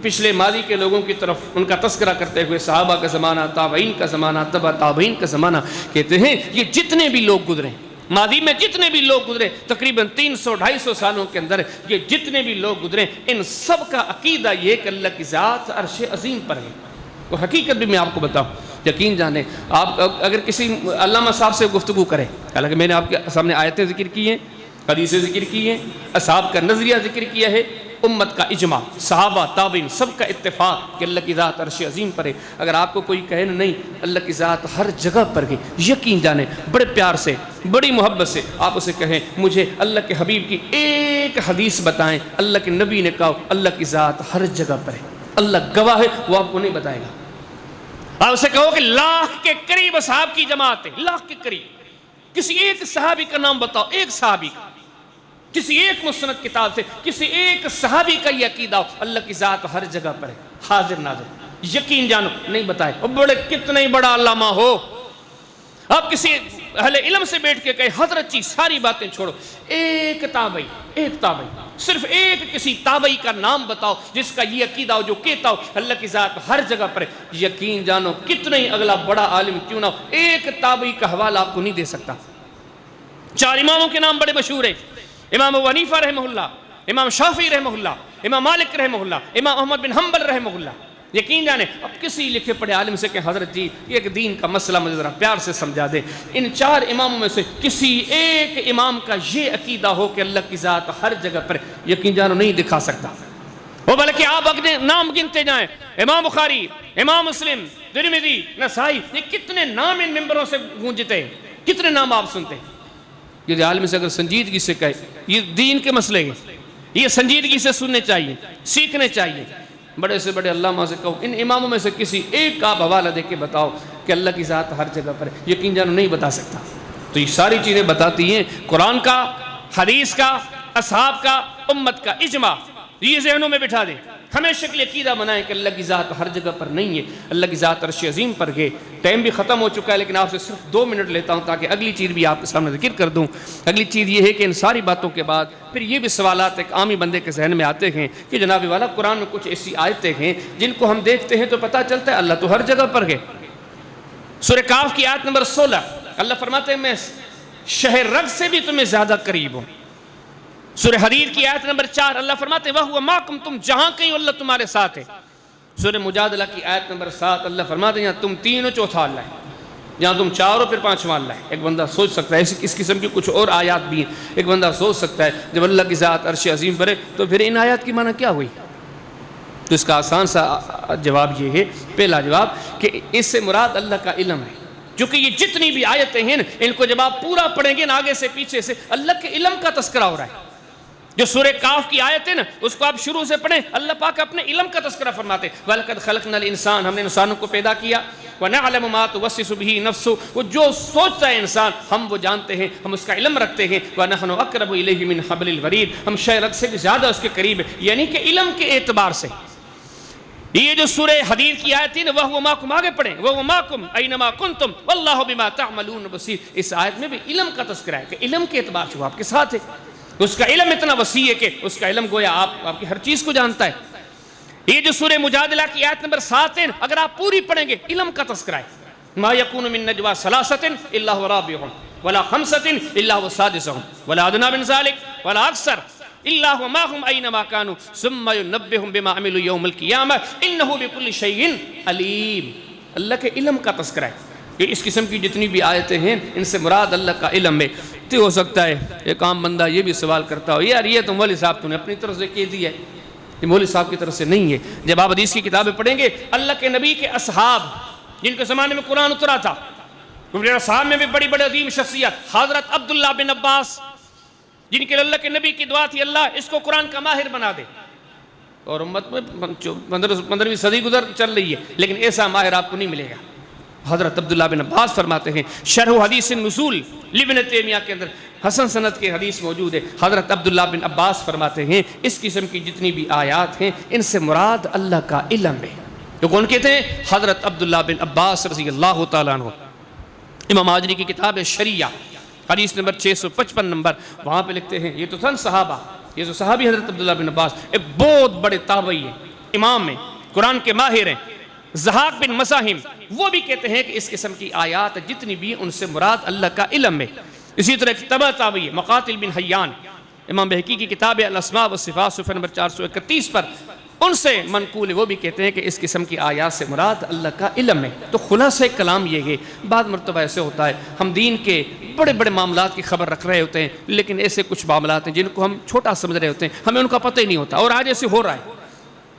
پچھلے ماضی کے لوگوں کی طرف ان کا تذکرہ کرتے ہوئے صحابہ کا زمانہ، تابعین کا زمانہ، تبع تابعین کا زمانہ، کہتے ہیں یہ جتنے بھی لوگ گزرے، ماضی میں جتنے بھی لوگ گزرے، تقریباً 300-250 سالوں کے اندر یہ جتنے بھی لوگ گزرے، ان سب کا عقیدہ یہ کہ اللہ کی ذات عرش عظیم پر ہے۔ وہ حقیقت بھی میں آپ کو بتاؤں، یقین جانیں، آپ اگر کسی علامہ صاحب سے گفتگو کریں، حالانکہ میں نے آپ کے سامنے آیتیں ذکر کی ہیں، حدیثیں ذکر کی ہیں، اصحاب کا نظریہ ذکر کیا ہے، امت کا اجماع، صحابہ تابعین سب کا اتفاق کہ اللہ کی ذات عرش عظیم پر ہے۔ اگر آپ کو کوئی کہے نہیں اللہ کی ذات ہر جگہ پر ہے، یقین جانیں بڑے پیار سے، بڑی محبت سے آپ اسے کہیں مجھے اللہ کے حبیب کی ایک حدیث بتائیں، اللہ کے نبی نے کہا اللہ کی ذات ہر جگہ پر ہے، اللہ گواہ ہے، وہ آپ کو نہیں بتائے گا۔ آپ اسے کہو کہ لاکھ کے قریب اصحاب کی جماعت ہے، لاکھ کے قریب، کسی ایک صحابی کا نام بتاؤ، ایک صحابی کا، کسی ایک مسند کتاب سے کسی ایک صحابی کا یہ عقیدہ ہو اللہ کی ذات ہر جگہ پر ہے، حاضر ناظر، یقین جانو نہیں بتائے، اور بڑے کتنے بڑا علامہ ہو، آپ کسی اہل علم سے بیٹھ کے کہے حضرت جی ساری باتیں چھوڑو، ایک تابعی صرف ایک کسی تابعی کا نام بتاؤ جس کا یہ عقیدہ ہو، جو کہتا ہو اللہ کی ذات ہر جگہ پر ہے، یقین جانو کتنا ہی اگلا بڑا عالم کیوں نہ ہو، ایک تابعی کا حوالہ آپ کو نہیں دے سکتا۔ 4 اماموں کے نام بڑے مشہور ہیں، امام ابو حنیفہ رحمہ اللہ، امام شافعی رحمہ اللہ، امام مالک رحمہ اللہ، امام احمد بن حنبل رحمہ اللہ۔ یقین جانے اب کسی لکھے پڑھے عالم سے کہ حضرت جی ایک دین کا مسئلہ مجھے ذرا پیار سے سمجھا دیں، ان 4 اماموں میں سے کسی ایک امام کا یہ عقیدہ ہو کہ اللہ کی ذات ہر جگہ پر، یقین جانو نہیں دکھا سکتا۔ وہ بلکہ آپ اپنے نام گنتے جائیں، امام بخاری، امام مسلم، ترمذی، نسائی، یہ کتنے نام ان ممبروں سے گونجتے ہیں، کتنے نام آپ سنتے ہیں۔ یہ عالم سے اگر سنجیدگی سے کہے یہ دین کے مسئلے ہیں، یہ سنجیدگی سے سننے چاہیے، سیکھنے چاہیے، بڑے سے بڑے علامہ سے کہو ان اماموں میں سے کسی ایک کا حوالہ دے کے بتاؤ کہ اللہ کی ذات ہر جگہ پر ہے، یقین جانو نہیں بتا سکتا۔ تو یہ ساری چیزیں بتاتی ہیں قرآن کا، حدیث کا، اصحاب کا، امت کا اجماع، یہ ذہنوں میں بٹھا دیں، ہمیشہ کے لیے عقیدہ بنائیں کہ اللہ کی ذات ہر جگہ پر نہیں ہے، اللہ کی ذات عرش عظیم پر ہے۔ ٹائم بھی ختم ہو چکا ہے لیکن آپ سے صرف 2 منٹ لیتا ہوں تاکہ اگلی چیز بھی آپ کے سامنے ذکر کر دوں۔ اگلی چیز یہ ہے کہ ان ساری باتوں کے بعد پھر یہ بھی سوالات ایک عامی بندے کے ذہن میں آتے ہیں کہ جناب والا قرآن میں کچھ ایسی آیتیں ہیں جن کو ہم دیکھتے ہیں تو پتہ چلتا ہے اللہ تو ہر جگہ پر ہے۔ سورہ کاف کی آیت نمبر 16 اللہ فرماتے ہیں میں شہر رگ سے بھی تمہیں زیادہ قریب ہوں۔ سورہ حدید کی آیت نمبر 4 اللہ فرماتے ہیں وَهُوَ مَعَكُمْ، تم جہاں کہیں اللہ تمہارے ساتھ ہے۔ سورہ مجادلہ کی آیت نمبر 7 اللہ فرماتے ہیں یہاں تم 3 و چوتھا اللہ ہے، یہاں تم 4 و پھر 5واں اللہ ہے۔ ایک بندہ سوچ سکتا ہے اس قسم کی کچھ اور آیات بھی ہیں، ایک بندہ سوچ سکتا ہے جب اللہ کی ذات عرش عظیم پر ہے تو پھر ان آیات کی معنی کیا ہوئی؟ تو اس کا آسان سا جواب یہ ہے، پہلا جواب کہ اس سے مراد اللہ کا علم ہے، چونکہ یہ جتنی بھی آیتیں ہیں ان کو جب آپ پورا پڑھیں گے آگے سے پیچھے سے اللہ کے علم کا تذکرہ ہو رہا ہے۔ جو سورہ کاف کی آیت ہے نا اس کو آپ شروع سے پڑھیں، اللہ پاک اپنے علم کا تذکرہ فرماتے ہیں وَلَقَدْ خَلَقْنَا الْإِنسَانَ، ہم نے انسانوں کو پیدا کیا، وَنَعْلَمُ مَا تُوَسْوِسُ بِهِ نَفْسُهُ، وہ جو سوچتا ہے انسان ہم وہ جانتے ہیں، ہم اس کا علم رکھتے ہیں، وَنَحْنُ أَقْرَبُ إِلَيْهِ مِنْ حَبْلِ الْوَرِيدِ، ہم شہ رگ سے بھی زیادہ اس کے قریب ہے، یعنی کہ علم کے اعتبار سے۔ یہ جو سورہ حدید کی آیت ہے نا وَهُوَ مَعَكُمْ، آگے پڑھیں وَهُوَ مَعَكُمْ أَيْنَمَا كُنْتُمْ وَاللَّهُ بِمَا تَعْمَلُونَ بَصِيرٌ، اس آیت میں بھی علم کا تذکرہ ہے کہ علم کے اعتبار سے وہ آپ کے ساتھ ہے، اس کا علم اتنا وسیع ہے کہ اس کا علم گویا آپ کی ہر چیز کو جانتا ہے۔ یہ جو سورہ مجادلہ کی آیت نمبر 7 ہے اگر آپ پوری پڑھیں گے علم کا تذکرہ ہے، ما يكون من نجوى ثلاثة الا هو رابعهم ولا خمسة الا هو سادسهم ولا ادنى من ذلك ولا اكثر الا هو معهم اينما كانوا ثم ينبئهم بما عملوا يوم القيامة انه بكل شيء عليم، اللہ کے علم کا تذکرہ ہے۔ کہ اس قسم کی جتنی بھی آیتیں ہیں ان سے مراد اللہ کا علم ہے۔ تو ہو سکتا ہے ایک عام بندہ یہ بھی سوال کرتا ہو یار یہ تو مولوی صاحب تو نے اپنی طرف سے کہہ دیا ہے، یہ مولوی صاحب کی طرف سے نہیں ہے۔ جب آپ حدیث کی کتابیں پڑھیں گے اللہ کے نبی کے اصحاب جن کے زمانے میں قرآن اترا تھا، اصحاب میں بھی بڑی بڑی عظیم شخصیت حضرت عبداللہ بن عباس، جن کے لیے اللہ کے نبی کی دعا تھی اللہ اس کو قرآن کا ماہر بنا دے، اور امت میں 15ویں صدی گزر چل رہی ہے لیکن ایسا ماہر آپ کو نہیں ملے گا۔ حضرت عبداللہ بن عباس فرماتے ہیں، شرح حدیث النزول لابن تیمیہ کے اندر حسن سند کے حدیث موجود ہے، حضرت عبداللہ بن عباس فرماتے ہیں اس قسم کی جتنی بھی آیات ہیں ان سے مراد اللہ کا علم ہے۔ تو کون کہتے ہیں؟ حضرت عبداللہ بن عباس رضی اللہ تعالیٰ عنہ۔ امام ماجری کی کتاب ہے شریعہ، حدیث نمبر 655 نمبر، وہاں پہ لکھتے ہیں یہ تو تھن صحابہ، یہ جو صحابی حضرت عبداللہ بن عباس ایک بہت بڑے تابعی ہیں، امام ہیں، قرآن کے ماہر ہیں، زہاق بن مزاحم وہ بھی کہتے ہیں کہ اس قسم کی آیات جتنی بھی ان سے مراد اللہ کا علم ہے۔ اسی طرح ایک تبع تابعی ہے مقاتل بن حیان، امام بہقی کی کتاب ہے الاسماء والصفات صفحہ نمبر 431 پر ان سے منقول ہے، وہ بھی کہتے ہیں کہ اس قسم کی آیات سے مراد اللہ کا علم ہے۔ تو خلاصہ کلام یہ ہے، بعض مرتبہ ایسے ہوتا ہے ہم دین کے بڑے بڑے معاملات کی خبر رکھ رہے ہوتے ہیں لیکن ایسے کچھ معاملات ہیں جن کو ہم چھوٹا سمجھ رہے ہوتے ہیں، ہمیں ان کا پتہ ہی نہیں ہوتا، اور آج ایسے ہو رہا ہے،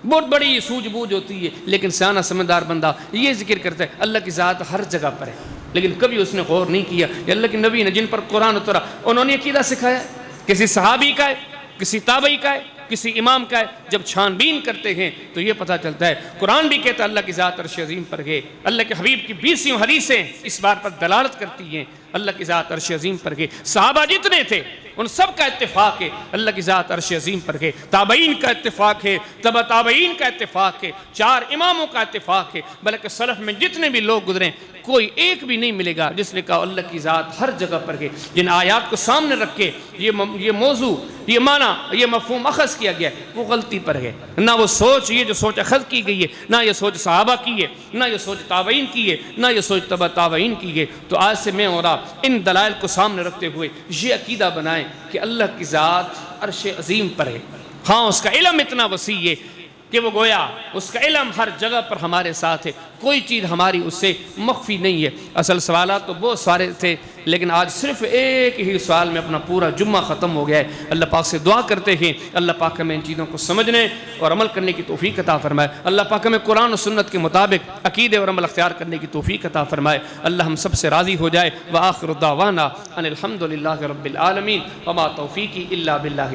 بہت بڑی سوجھ بوجھ ہوتی ہے لیکن سیانہ سمجھدار بندہ یہ ذکر کرتا ہے اللہ کی ذات ہر جگہ پر ہے، لیکن کبھی اس نے غور نہیں کیا کہ اللہ کے نبی نے جن پر قرآن اترا انہوں نے عقیدہ سکھایا، کسی صحابی کا ہے، کسی تابعی کا ہے، کسی امام کا ہے۔ جب چھان بین کرتے ہیں تو یہ پتہ چلتا ہے قرآن بھی کہتا ہے اللہ کی ذات عرش عظیم پر ہے، اللہ کے حبیب کی 20 حدیثیں اس بات پر دلالت کرتی ہیں اللہ کی ذات عرش عظیم پر ہے۔ صحابہ جتنے تھے ان سب کا اتفاق ہے اللہ کی ذات عرش عظیم پر ہے، تابعین کا اتفاق ہے، تبع تابعین کا اتفاق ہے، 4 اماموں کا اتفاق ہے، بلکہ سلف میں جتنے بھی لوگ گزرے کوئی ایک بھی نہیں ملے گا جس نے کہا اللہ کی ذات ہر جگہ پر ہے۔ جن آیات کو سامنے رکھ کے یہ موضوع، یہ معنی، یہ مفہوم اخذ کیا گیا ہے وہ غلطی پر ہے، نہ وہ سوچ یہ جو سوچ اخذ کی گئی ہے، نہ یہ سوچ صحابہ کی ہے، نہ یہ سوچ تابعین کی ہے، نہ یہ سوچ تبع تابعین کی ہے۔ تو آج سے میں اور آپ ان دلائل کو سامنے رکھتے ہوئے یہ عقیدہ بنائیں کہ اللہ کی ذات عرش عظیم پر ہے، ہاں اس کا علم اتنا وسیع ہے کہ وہ گویا اس کا علم ہر جگہ پر ہمارے ساتھ ہے، کوئی چیز ہماری اس سے مخفی نہیں ہے۔ اصل سوالات تو بہت سارے تھے لیکن آج صرف ایک ہی سوال میں اپنا پورا جمعہ ختم ہو گیا ہے۔ اللہ پاک سے دعا کرتے ہیں اللہ پاک ہمیں ان چیزوں کو سمجھنے اور عمل کرنے کی توفیق عطا فرمائے، اللہ پاک ہمیں قرآن و سنت کے مطابق عقیدے اور عمل اختیار کرنے کی توفیق عطا فرمائے، اللہ ہم سب سے راضی ہو جائے۔ وآخر دعوانا ان الحمد للہ رب العالمین وما توفیقی الا باللہ۔